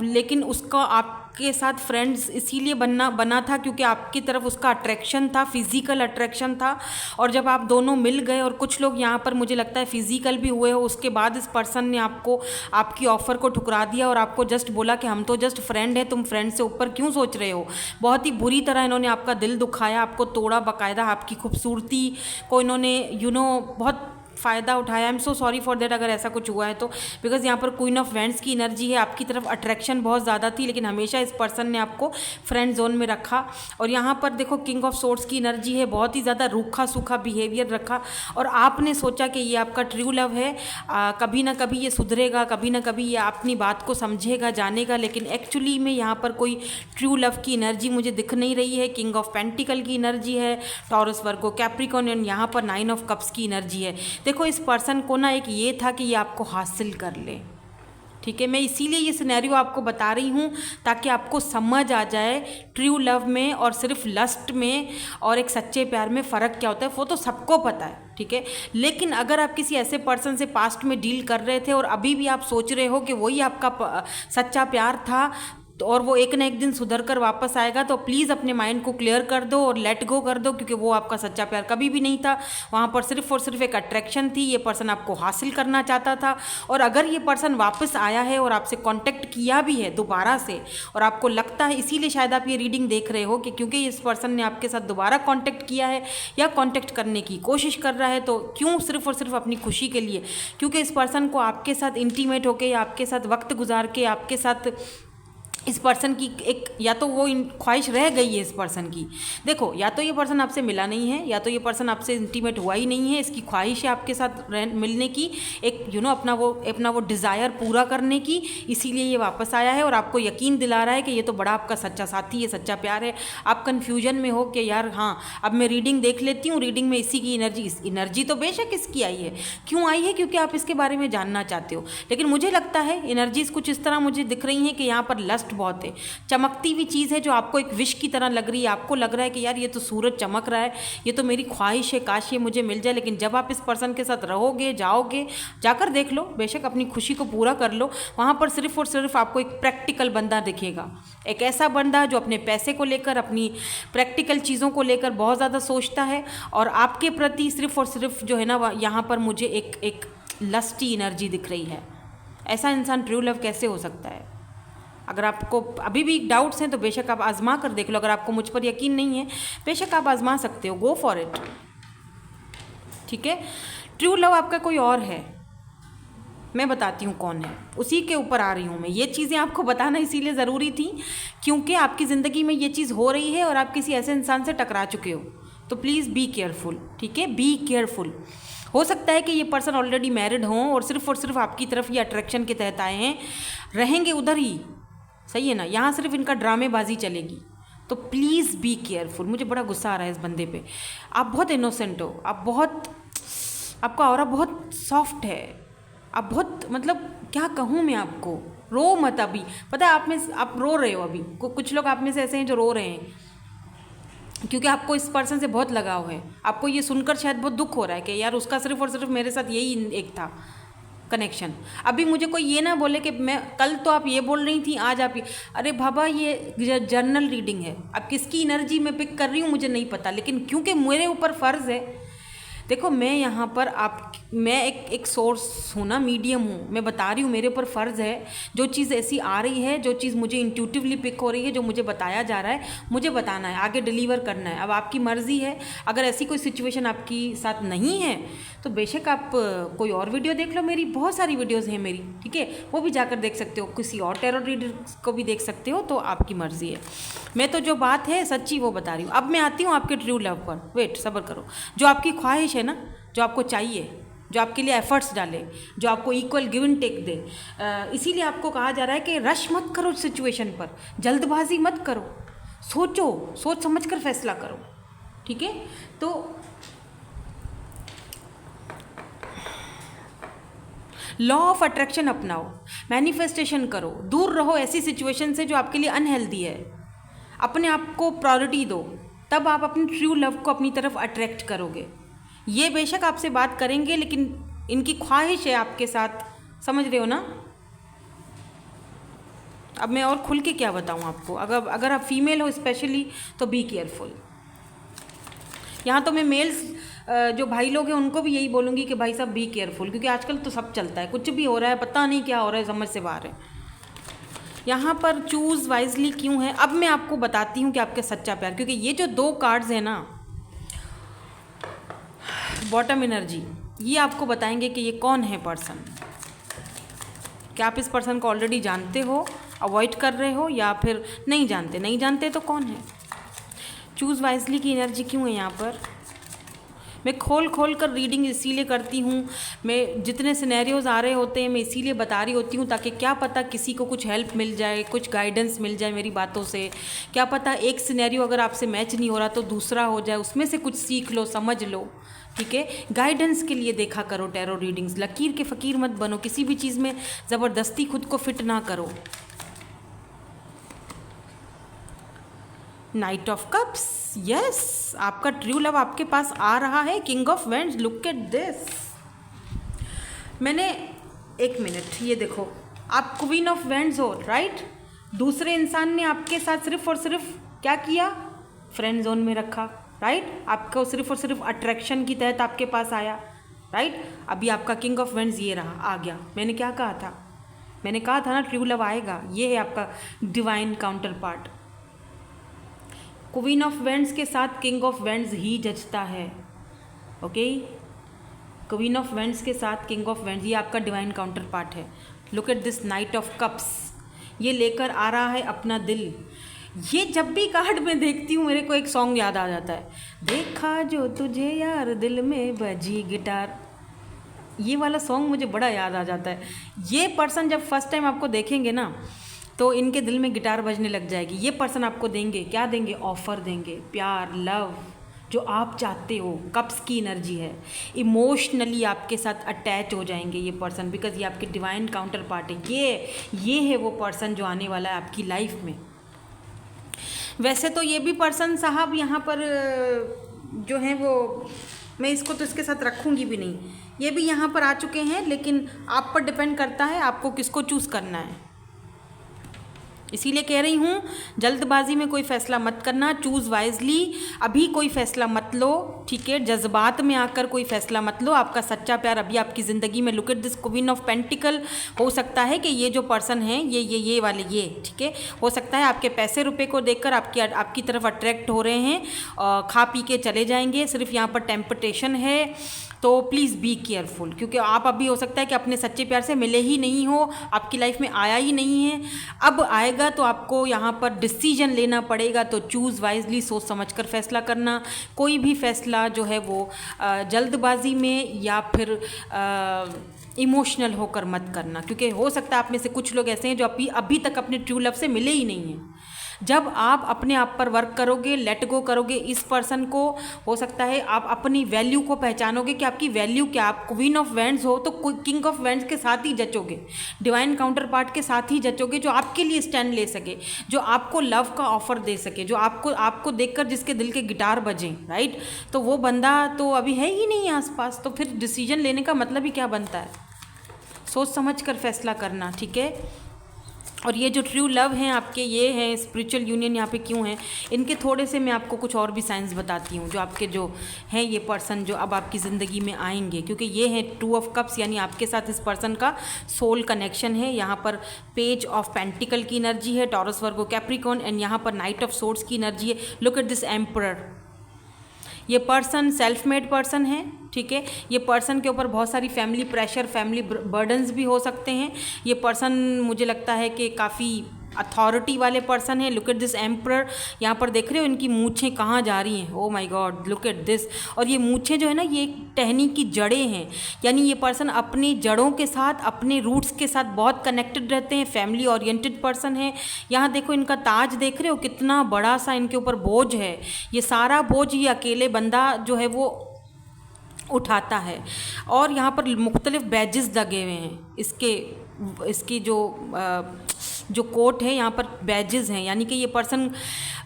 लेकिन उसका आपके साथ फ्रेंड्स इसीलिए बना था क्योंकि आपकी तरफ उसका अट्रैक्शन था, फिजिकल अट्रैक्शन था, और जब आप दोनों मिल गए, और कुछ लोग यहाँ पर मुझे लगता है फिजिकल भी हुए हो, उसके बाद इस पर्सन ने आपको आपकी ऑफ़र को ठुकरा दिया और आपको जस्ट बोला कि हम तो जस्ट फ्रेंड है, तुम फ्रेंड से ऊपर क्यों सोच रहे हो। बहुत ही बुरी तरह इन्होंने आपका दिल दुखाया, आपको तोड़ा, बाकायदा आपकी खूबसूरती को इन्होंने बहुत फ़ायदा उठाया। I am so sorry for that अगर ऐसा कुछ हुआ है तो, बिकॉज यहाँ पर क्वीन ऑफ वैंड्स की एनर्जी है, आपकी तरफ अट्रैक्शन बहुत ज़्यादा थी, लेकिन हमेशा इस पर्सन ने आपको फ्रेंड जोन में रखा। और यहाँ पर देखो किंग ऑफ सोर्ड्स की एनर्जी है, बहुत ही ज़्यादा रूखा सूखा बिहेवियर रखा, और आपने सोचा कि ये आपका ट्रू लव है, कभी ना कभी ये सुधरेगा, कभी ना कभी ये अपनी बात को समझेगा, जानेगा, लेकिन एक्चुअली में यहाँ पर कोई ट्रू लव की एनर्जी मुझे दिख नहीं रही है। किंग ऑफ पेंटिकल की एनर्जी है, टॉरस, वर्गो, कैप्रिकॉर्न, एंड यहाँ पर 9 ऑफ कप्स की एनर्जी है। देखो इस पर्सन को ना एक ये था कि ये आपको हासिल कर ले, ठीक है। मैं इसीलिए ये सिनेरियो आपको बता रही हूँ ताकि आपको समझ आ जाए ट्रू लव में और सिर्फ लस्ट में और एक सच्चे प्यार में फ़र्क क्या होता है। वो तो सबको पता है, ठीक है, लेकिन अगर आप किसी ऐसे पर्सन से पास्ट में डील कर रहे थे और अभी भी आप सोच रहे हो कि वही आपका सच्चा प्यार था और वो एक ना एक दिन सुधर कर वापस आएगा, तो प्लीज़ अपने माइंड को क्लियर कर दो और लेट गो कर दो, क्योंकि वो आपका सच्चा प्यार कभी भी नहीं था। वहाँ पर सिर्फ और सिर्फ एक अट्रैक्शन थी, ये पर्सन आपको हासिल करना चाहता था। और अगर ये पर्सन वापस आया है और आपसे कांटेक्ट किया भी है दोबारा से, और आपको लगता है, इसीलिए शायद आप ये रीडिंग देख रहे हो कि क्योंकि इस पर्सन ने आपके साथ दोबारा कॉन्टैक्ट किया है या कॉन्टैक्ट करने की कोशिश कर रहा है, तो क्यों, सिर्फ और सिर्फ अपनी खुशी के लिए, क्योंकि इस पर्सन को आपके साथ इंटीमेट होकर या आपके साथ वक्त गुजार के आपके साथ इस पर्सन की एक या तो वो ख्वाहिश रह गई है इस पर्सन की। देखो, या तो ये पर्सन आपसे मिला नहीं है, या तो ये पर्सन आपसे इंटीमेट हुआ ही नहीं है, इसकी ख्वाहिश है आपके साथ मिलने की, एक अपना वो डिज़ायर पूरा करने की, इसीलिए ये वापस आया है और आपको यकीन दिला रहा है कि ये तो बड़ा आपका सच्चा साथी है, सच्चा प्यार है। आप कन्फ्यूजन में हो कि यार हाँ, अब मैं रीडिंग देख लेती हूँ, रीडिंग में इसी की एनर्जी तो बेशक इसकी आई है। क्यों आई है? क्योंकि आप इसके बारे में जानना चाहते हो, लेकिन मुझे लगता है एनर्जीज कुछ इस तरह मुझे दिख रही हैं कि यहाँ पर लस्ट बहुत है, चमकती हुई चीज़ है जो आपको एक विश की तरह लग रही है। आपको लग रहा है कि यार ये तो सूरज चमक रहा है, ये तो मेरी ख्वाहिश है, काश ये मुझे मिल जाए। लेकिन जब आप इस पर्सन के साथ रहोगे, जाओगे, जाकर देख लो, बेशक अपनी खुशी को पूरा कर लो, वहाँ पर सिर्फ और सिर्फ आपको एक प्रैक्टिकल बंदा दिखेगा, एक ऐसा बंदा जो अपने पैसे को लेकर, अपनी प्रैक्टिकल चीज़ों को लेकर बहुत ज़्यादा सोचता है, और आपके प्रति सिर्फ और सिर्फ जो है ना, यहाँ पर मुझे एक लस्टी एनर्जी दिख रही है। ऐसा इंसान ट्रू लव कैसे हो सकता है? अगर आपको अभी भी डाउट्स हैं तो बेशक आप आजमा कर देख लो। अगर आपको मुझ पर यकीन नहीं है, बेशक आप आजमा सकते हो, गो फॉर इट, ठीक है। ट्रू लव आपका कोई और है, मैं बताती हूँ कौन है, उसी के ऊपर आ रही हूँ मैं। ये चीज़ें आपको बताना इसीलिए ज़रूरी थी क्योंकि आपकी ज़िंदगी में ये चीज़ हो रही है और आप किसी ऐसे इंसान से टकरा चुके हो, तो प्लीज़ बी केयरफुल, ठीक है, बी केयरफुल। हो सकता है कि ये पर्सन ऑलरेडी मैरिड हों और सिर्फ आपकी तरफ ये अट्रैक्शन के तहत आए हैं, रहेंगे उधर ही, सही है ना, यहाँ सिर्फ इनका ड्रामेबाजी चलेगी, तो प्लीज़ बी केयरफुल। मुझे बड़ा गुस्सा आ रहा है इस बंदे पे। आप बहुत इनोसेंट हो, आपका ऑरा बहुत सॉफ्ट है, आप बहुत, मतलब क्या कहूँ मैं आपको, रो मत अभी। पता है आप रो रहे हो अभी, कुछ लोग आप में से ऐसे हैं जो रो रहे हैं क्योंकि आपको इस पर्सन से बहुत लगाव है। आपको ये सुनकर शायद बहुत दुख हो रहा है कि यार उसका सिर्फ और सिर्फ मेरे साथ यही एक था कनेक्शन। अभी मुझे कोई ये ना बोले कि मैं कल तो आप ये बोल रही थी, आज आप ये, अरे बाबा ये जर्नल रीडिंग है, अब किसकी एनर्जी मैं पिक कर रही हूँ मुझे नहीं पता, लेकिन क्योंकि मेरे ऊपर फ़र्ज़ है, देखो मैं यहाँ पर मैं एक सोर्स हूँ ना, मीडियम हूँ, मैं बता रही हूँ, मेरे ऊपर फ़र्ज़ है, जो चीज़ ऐसी आ रही है, जो चीज़ मुझे इंट्यूटिवली पिक हो रही है, जो मुझे बताया जा रहा है, मुझे बताना है, आगे डिलीवर करना है। अब आपकी मर्ज़ी है, अगर ऐसी कोई सिचुएशन आपकी साथ नहीं है तो बेशक आप कोई और वीडियो देख लो, मेरी बहुत सारी वीडियोज़ हैं मेरी, ठीक है, वो भी जाकर देख सकते हो, किसी और टैरो रीडर को भी देख सकते हो, तो आपकी मर्ज़ी है। मैं तो जो बात है सच्ची वो बता रही हूँ। अब मैं आती हूँ आपके ट्रू लव पर, वेट, सब्र करो। जो आपकी ख्वाहिश है ना, जो आपको चाहिए, जो आपके लिए एफर्ट्स डाले, जो आपको इक्वल गिव एंड टेक दे, इसीलिए आपको कहा जा रहा है कि रश मत करो सिचुएशन पर, जल्दबाजी मत करो, सोच समझ कर फैसला करो, ठीक है। तो लॉ ऑफ अट्रैक्शन अपनाओ, मैनिफेस्टेशन करो, दूर रहो ऐसी सिचुएशन से जो आपके लिए अनहेल्दी है, अपने आप को प्रायोरिटी दो, तब आप अपनी ट्रू लव को अपनी तरफ अट्रैक्ट करोगे। ये बेशक आपसे बात करेंगे लेकिन इनकी ख्वाहिश है आपके साथ, समझ रहे हो ना। अब मैं और खुल के क्या बताऊँ आपको, अगर आप फीमेल हो स्पेशली तो बी केयरफुल। यहाँ तो मैं मेल्स जो भाई लोग हैं उनको भी यही बोलूँगी कि भाई साहब बी केयरफुल, क्योंकि आजकल तो सब चलता है, कुछ भी हो रहा है, पता नहीं क्या हो रहा है, समझ से बाहर है। यहाँ पर चूज़ वाइजली क्यों है, अब मैं आपको बताती हूँ कि आपके सच्चा प्यार, क्योंकि ये जो 2 कार्ड्स हैं ना, बॉटम एनर्जी, ये आपको बताएंगे कि ये कौन है पर्सन। क्या आप इस पर्सन को ऑलरेडी जानते हो, अवॉइड कर रहे हो, या फिर नहीं जानते तो कौन है। चूज़ वाइजली की एनर्जी क्यों है यहाँ पर। मैं खोल कर रीडिंग इसीलिए करती हूँ, मैं जितने सिनेरियोज़ आ रहे होते हैं मैं इसीलिए बता रही होती हूँ, ताकि क्या पता किसी को कुछ हेल्प मिल जाए, कुछ गाइडेंस मिल जाए मेरी बातों से। क्या पता एक सिनेरियो अगर आपसे मैच नहीं हो रहा तो दूसरा हो जाए, उसमें से कुछ सीख लो, समझ लो, ठीक है। गाइडेंस के लिए देखा करो टैरो रीडिंग्स। लकीर के फ़कीर मत बनो, किसी भी चीज़ में ज़बरदस्ती खुद को फिट ना करो। नाइट ऑफ कप्स, यस, आपका ट्रू लव आपके पास आ रहा है। King of vends, look at this. मैंने 1 मिनट, ये देखो, आप क्वीन ऑफ वेंड्स हो, राइट। दूसरे इंसान ने आपके साथ सिर्फ और सिर्फ क्या किया, फ्रेंड जोन में रखा, राइट। आपको सिर्फ और सिर्फ अट्रैक्शन की तहत आपके पास आया, राइट। अभी आपका किंग ऑफ वेंड्स ये रहा, आ गया। मैंने क्या कहा था, मैंने कहा था ना ट्रू लव आएगा। ये है आपका divine counter part. Queen of vends के साथ किंग ऑफ वेंड्स ही जचता है, ओके। क्वीन ऑफ वेंड्स के साथ किंग ऑफ वेंड्स, ये आपका डिवाइन काउंटर पार्ट है। Look at this night of cups, ये लेकर आ रहा है अपना दिल। ये जब भी कार्ड में देखती हूँ मेरे को एक सॉन्ग याद आ जाता है, देखा जो तुझे यार दिल में बजी गिटार। ये वाला सॉन्ग मुझे बड़ा याद आ जाता है। ये पर्सन जब फर्स्ट टाइम आपको देखेंगे ना तो इनके दिल में गिटार बजने लग जाएगी। ये पर्सन आपको देंगे, क्या देंगे, ऑफ़र देंगे, प्यार, लव, जो आप चाहते हो। कप्स की एनर्जी है, इमोशनली आपके साथ अटैच हो जाएंगे ये पर्सन, बिकॉज ये आपके डिवाइन काउंटर पार्ट है। ये है वो पर्सन जो आने वाला है आपकी लाइफ में। वैसे तो ये भी पर्सन साहब यहाँ पर जो है वो, मैं इसको तो इसके साथ रखूँगी भी नहीं, ये भी यहाँ पर आ चुके हैं, लेकिन आप पर डिपेंड करता है आपको किसको चूज़ करना है। इसीलिए कह रही हूँ जल्दबाजी में कोई फ़ैसला मत करना, चूज़ वाइजली। अभी कोई फ़ैसला मत लो, ठीक है। जज्बात में आकर कोई फ़ैसला मत लो। आपका सच्चा प्यार अभी आपकी ज़िंदगी में, look at this queen of pentacle. हो सकता है कि ये जो पर्सन है ये वाले, ये ठीक है, हो सकता है आपके पैसे रुपए को देखकर आपकी तरफ अट्रैक्ट हो रहे हैं, खा पी के चले जाएंगे। सिर्फ यहाँ पर टेम्पटेशन है, तो प्लीज़ बी केयरफुल, क्योंकि आप अभी हो सकता है कि अपने सच्चे प्यार से मिले ही नहीं हो, आपकी लाइफ में आया ही नहीं है। अब आएगा तो आपको यहाँ पर डिसीजन लेना पड़ेगा, तो चूज़ वाइजली, सोच समझ कर फैसला करना। कोई भी फैसला जो है वो जल्दबाजी में या फिर इमोशनल होकर मत करना, क्योंकि हो सकता है आप में से कुछ लोग ऐसे हैं जो अभी तक अपने ट्रू लव से मिले ही नहीं हैं। जब आप अपने आप पर वर्क करोगे, लेट गो करोगे इस पर्सन को, हो सकता है आप अपनी वैल्यू को पहचानोगे कि आपकी वैल्यू क्या। आप क्वीन ऑफ वेंड्स हो तो किंग ऑफ वेंड्स के साथ ही जचोगे, डिवाइन काउंटर पार्ट के साथ ही जचोगे, जो आपके लिए स्टैंड ले सके, जो आपको लव का ऑफर दे सके, जो आपको देखकर जिसके दिल के गिटार बजें, राइट। तो वो बंदा तो अभी है ही नहीं आसपास, तो फिर डिसीजन लेने का मतलब ही क्या बनता है। सोच समझ कर फैसला करना, ठीक है। और ये जो ट्रू लव हैं आपके, ये हैं स्पिरिचुअल यूनियन यहाँ पे क्यों है, इनके थोड़े से मैं आपको कुछ और भी साइंस बताती हूँ, जो आपके जो हैं ये पर्सन जो अब आपकी ज़िंदगी में आएंगे, क्योंकि ये है 2 ऑफ कप्स, यानी आपके साथ इस पर्सन का सोल कनेक्शन है। यहाँ पर पेज ऑफ पेंटिकल की एनर्जी है, टॉरस, वर्गो, कैप्रिकॉर्न, एंड यहाँ पर नाइट ऑफ सोर्ड्स की एनर्जी है। Look at this emperor. ये पर्सन सेल्फ मेड पर्सन है, ठीक है। ये पर्सन के ऊपर बहुत सारी फैमिली प्रेशर, फैमिली बर्डन्स भी हो सकते हैं। ये पर्सन मुझे लगता है कि काफ़ी अथॉरिटी वाले पर्सन है। Look at this emperor. यहाँ पर देख रहे हो इनकी मूँछें कहाँ जा रही हैं, ओ my God, look at this. और ये मूँछें जो है ना, ये एक टहनी की जड़ें हैं, यानी ये पर्सन अपनी जड़ों के साथ, अपने रूट्स के साथ बहुत कनेक्टेड रहते हैं, फैमिली ओरिएंटेड पर्सन है। यहाँ देखो इनका ताज देख रहे हो, कितना बड़ा सा इनके ऊपर बोझ है। ये सारा बोझ ये अकेले बंदा जो है वो उठाता है। और यहाँ पर मुख्तलिफ बैजेस लगे हुए हैं इसकी जो जो कोट है यहाँ पर बैजेस हैं, यानी कि ये पर्सन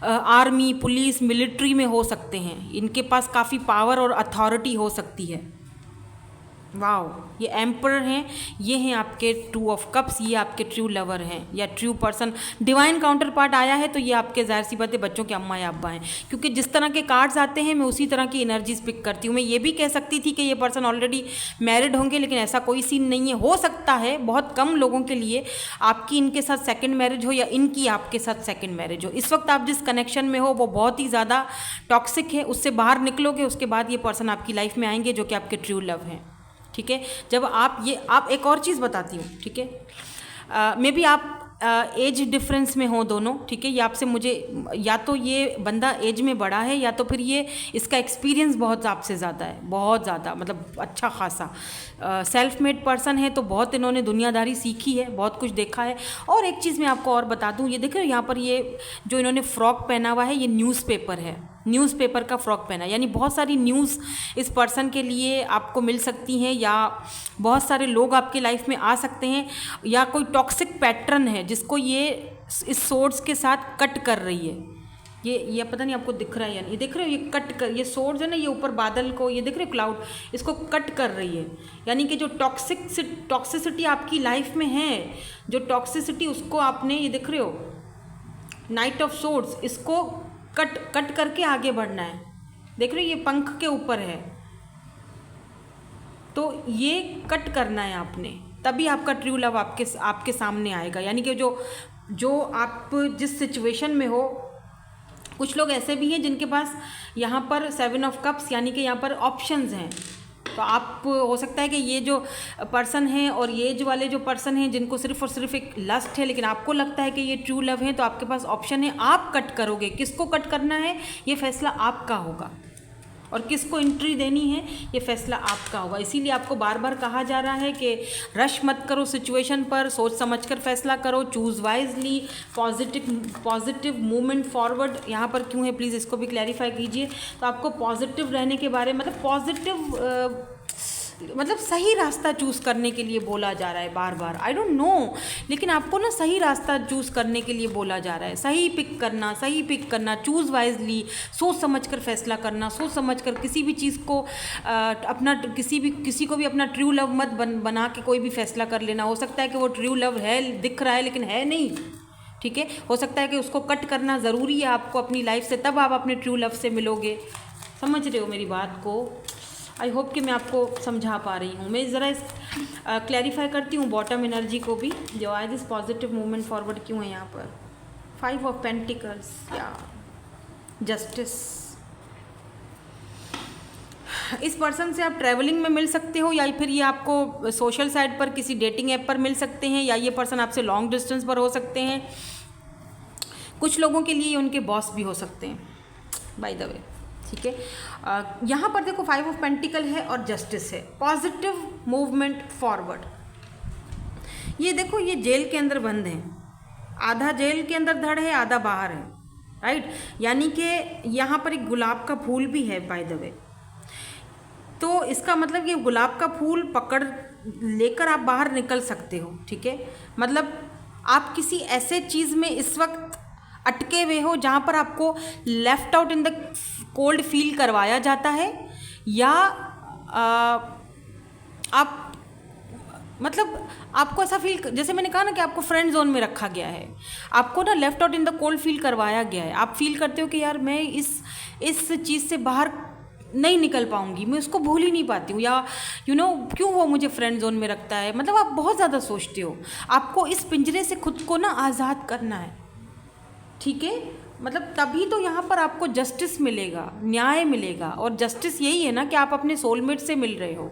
आर्मी, पुलिस, मिलिट्री में हो सकते हैं, इनके पास काफ़ी पावर और अथॉरिटी हो सकती है। वाओ, ये एम्परर हैं, ये हैं आपके टू ऑफ कप्स, ये आपके ट्रू लवर हैं या true person. Divine counter part आया है तो ये आपके ज़ाहिर सी बात है बच्चों के अम्मा या अब्बा हैं, क्योंकि जिस तरह के कार्ड्स आते हैं मैं उसी तरह की एनर्जीज पिक करती हूँ। मैं ये भी कह सकती थी कि ये पर्सन ऑलरेडी मैरिड होंगे, लेकिन ऐसा कोई सीन नहीं है। हो सकता है बहुत कम लोगों के लिए आपकी इनके साथ सेकेंड मैरिज हो या इनकी आपके साथ सेकेंड मैरिज हो। इस वक्त आप जिस कनेक्शन में हो वो बहुत ही ज़्यादा टॉक्सिक है, उससे बाहर निकलोगे उसके बाद ये पर्सन आपकी लाइफ में आएंगे जो कि आपके ट्रू लव हैं। ठीक है, जब आप एक और चीज़ बताती हूँ, ठीक है, मे बी आप एज डिफरेंस में हो दोनों, ठीक है, ये आपसे मुझे या तो ये बंदा एज में बड़ा है या तो फिर ये इसका एक्सपीरियंस बहुत आपसे ज़्यादा है, बहुत ज़्यादा, मतलब अच्छा खासा सेल्फ मेड पर्सन है, तो बहुत इन्होंने दुनियादारी सीखी है, बहुत कुछ देखा है। और एक चीज़ मैं आपको और बता दूँ, ये देख रहे हो यहाँ पर ये जो इन्होंने फ्रॉक पहना हुआ है, ये न्यूज़पेपर है, न्यूज़पेपर का फ्रॉक पहना, यानी बहुत सारी न्यूज़ इस पर्सन के लिए आपको मिल सकती हैं, या बहुत सारे लोग आपके लाइफ में आ सकते हैं, या कोई टॉक्सिक पैटर्न है जिसको ये इस सोर्ड्स के साथ कट कर रही है। ये पता नहीं आपको दिख रहा है या नहीं, ये देख रहे हो, ये कट कर, ये सोर्ड्स है ना, ये ऊपर बादल को, ये देख रहे हो क्लाउड, इसको कट कर रही है। यानी कि जो टॉक्सिसिटी आपकी लाइफ में है, जो टॉक्सिसिटी उसको आपने, ये देख रहे हो नाइट ऑफ सोर्ड्स, इसको कट करके आगे बढ़ना है। देख रहे हो ये पंख के ऊपर है, तो ये कट करना है आपने, तभी आपका ट्रू लव आपके सामने आएगा। यानी कि जो आप जिस सिचुएशन में हो, कुछ लोग ऐसे भी हैं जिनके पास यहाँ पर 7 ऑफ कप्स, यानी कि यहाँ पर ऑप्शंस हैं। तो आप हो सकता है कि ये जो पर्सन है और ये जो वाले जो पर्सन हैं जिनको सिर्फ और सिर्फ एक लस्ट है, लेकिन आपको लगता है कि ये ट्रू लव है, तो आपके पास ऑप्शन है, आप कट करोगे। किसको कट करना है ये फैसला आपका होगा, और किसको एंट्री देनी है ये फैसला आपका होगा। इसीलिए आपको बार बार कहा जा रहा है कि रश मत करो सिचुएशन पर, सोच समझकर फैसला करो, choose wisely, positive movement forward. यहाँ पर क्यों है प्लीज़ इसको भी क्लैरिफाई कीजिए। तो आपको पॉजिटिव रहने के बारे में, मतलब सही रास्ता चूज़ करने के लिए बोला जा रहा है बार बार, आई डोंट नो, लेकिन आपको ना सही रास्ता चूज़ करने के लिए बोला जा रहा है। सही पिक करना, चूज़ वाइजली, सोच समझकर फैसला करना, सोच समझकर किसी भी चीज़ को अपना किसी को भी अपना ट्रू लव मत बना के कोई भी फैसला कर लेना। हो सकता है कि वो ट्रू लव है, दिख रहा है, लेकिन है नहीं, ठीक है। हो सकता है कि उसको कट करना ज़रूरी है आपको अपनी लाइफ से, तब आप अपने ट्रू लव से मिलोगे। समझ रहे हो मेरी बात को? आई होप कि मैं आपको समझा पा रही हूँ। मैं ज़रा इस क्लैरिफाई करती हूँ बॉटम एनर्जी को भी, जो आज इस पॉजिटिव मूवमेंट फॉरवर्ड क्यों है यहाँ पर। 5 ऑफ पेंटिकल्स या जस्टिस। इस पर्सन से आप ट्रैवलिंग में मिल सकते हो, या फिर ये आपको सोशल साइट पर किसी डेटिंग ऐप पर मिल सकते हैं, या ये पर्सन आपसे लॉन्ग डिस्टेंस पर हो सकते हैं। कुछ लोगों के लिए ये उनके बॉस भी हो सकते हैं, बाय द वे, ठीक है। यहाँ पर देखो 5 ऑफ पेंटिकल है और जस्टिस है, पॉजिटिव मूवमेंट फॉरवर्ड। ये देखो ये जेल के अंदर बंद हैं, आधा जेल के अंदर धड़ है, आधा बाहर है, राइट। यानी कि यहाँ पर एक गुलाब का फूल भी है बाय द वे। तो इसका मतलब ये गुलाब का फूल पकड़ लेकर आप बाहर निकल सकते हो, ठीक है। मतलब आप किसी ऐसे चीज़ में इस वक्त अटके हुए हो जहाँ पर आपको left out in the cold feel करवाया जाता है, या आप मतलब आपको ऐसा फील, जैसे मैंने कहा ना कि आपको फ्रेंड जोन में रखा गया है, आपको ना left out in the cold feel करवाया गया है। आप फील करते हो कि यार मैं इस चीज़ से बाहर नहीं निकल पाऊंगी, मैं उसको भूल ही नहीं पाती हूँ, या क्यों वो मुझे फ्रेंड जोन में रखता है। मतलब आप बहुत ज़्यादा सोचते हो, आपको इस पिंजरे से खुद को ना आज़ाद करना है, ठीक है। मतलब तभी तो यहाँ पर आपको जस्टिस मिलेगा, न्याय मिलेगा। और जस्टिस यही है ना कि आप अपने सोलमेट से मिल रहे हो,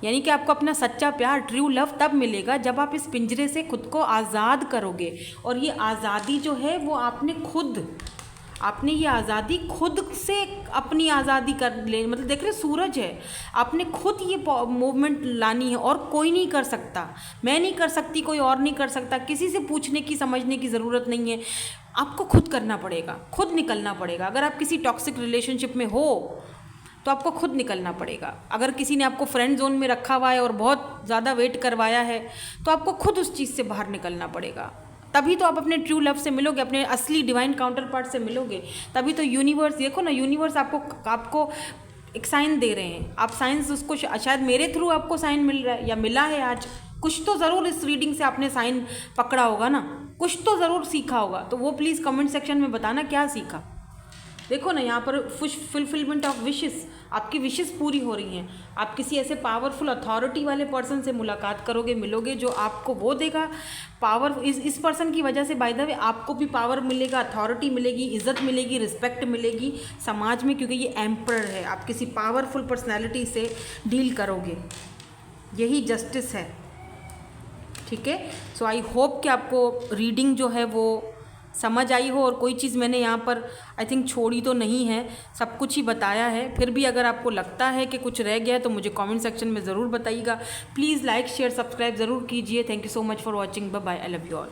यानी कि आपको अपना सच्चा प्यार, ट्रू लव तब मिलेगा जब आप इस पिंजरे से खुद को आज़ाद करोगे। और ये आज़ादी जो है वो आपने ये आज़ादी खुद से अपनी आज़ादी कर ले, मतलब देख रहे सूरज है, आपने खुद ये मूवमेंट लानी है, और कोई नहीं कर सकता। मैं नहीं कर सकती, कोई और नहीं कर सकता, किसी से पूछने की समझने की ज़रूरत नहीं है, आपको खुद करना पड़ेगा, खुद निकलना पड़ेगा। अगर आप किसी टॉक्सिक रिलेशनशिप में हो तो आपको खुद निकलना पड़ेगा। अगर किसी ने आपको फ्रेंड जोन में रखा हुआ है और बहुत ज़्यादा वेट करवाया है तो आपको खुद उस चीज़ से बाहर निकलना पड़ेगा। तभी तो आप अपने ट्रू लव से मिलोगे, अपने असली डिवाइन काउंटर पार्ट से मिलोगे। तभी तो यूनिवर्स, देखो ना, यूनिवर्स आपको एक साइन दे रहे हैं। आप साइंस उसको शायद मेरे थ्रू आपको साइन मिल रहा है या मिला है आज। कुछ तो ज़रूर इस रीडिंग से आपने साइन पकड़ा होगा ना, कुछ तो ज़रूर सीखा होगा। तो वो प्लीज़ कमेंट सेक्शन में बताना क्या सीखा। देखो ना, यहाँ पर फुलफिलमेंट ऑफ विशेस, आपकी विशेस पूरी हो रही हैं। आप किसी ऐसे पावरफुल अथॉरिटी वाले पर्सन से मुलाकात करोगे, मिलोगे, जो आपको वो देगा पावर। इस पर्सन की वजह से बाय द वे आपको भी पावर मिलेगा, अथॉरिटी मिलेगी, इज्जत मिलेगी, रिस्पेक्ट मिलेगी समाज में, क्योंकि ये एम्परर है। आप किसी पावरफुल पर्सनैलिटी से डील करोगे, यही जस्टिस है। ठीक है, सो आई होप कि आपको रीडिंग जो है वो समझ आई हो और कोई चीज़ मैंने यहाँ पर आई थिंक छोड़ी तो नहीं है, सब कुछ ही बताया है। फिर भी अगर आपको लगता है कि कुछ रह गया है तो मुझे कमेंट सेक्शन में ज़रूर बताइएगा। प्लीज़ लाइक शेयर सब्सक्राइब ज़रूर कीजिए। Thank you so much for watching. Bye bye, I love you all.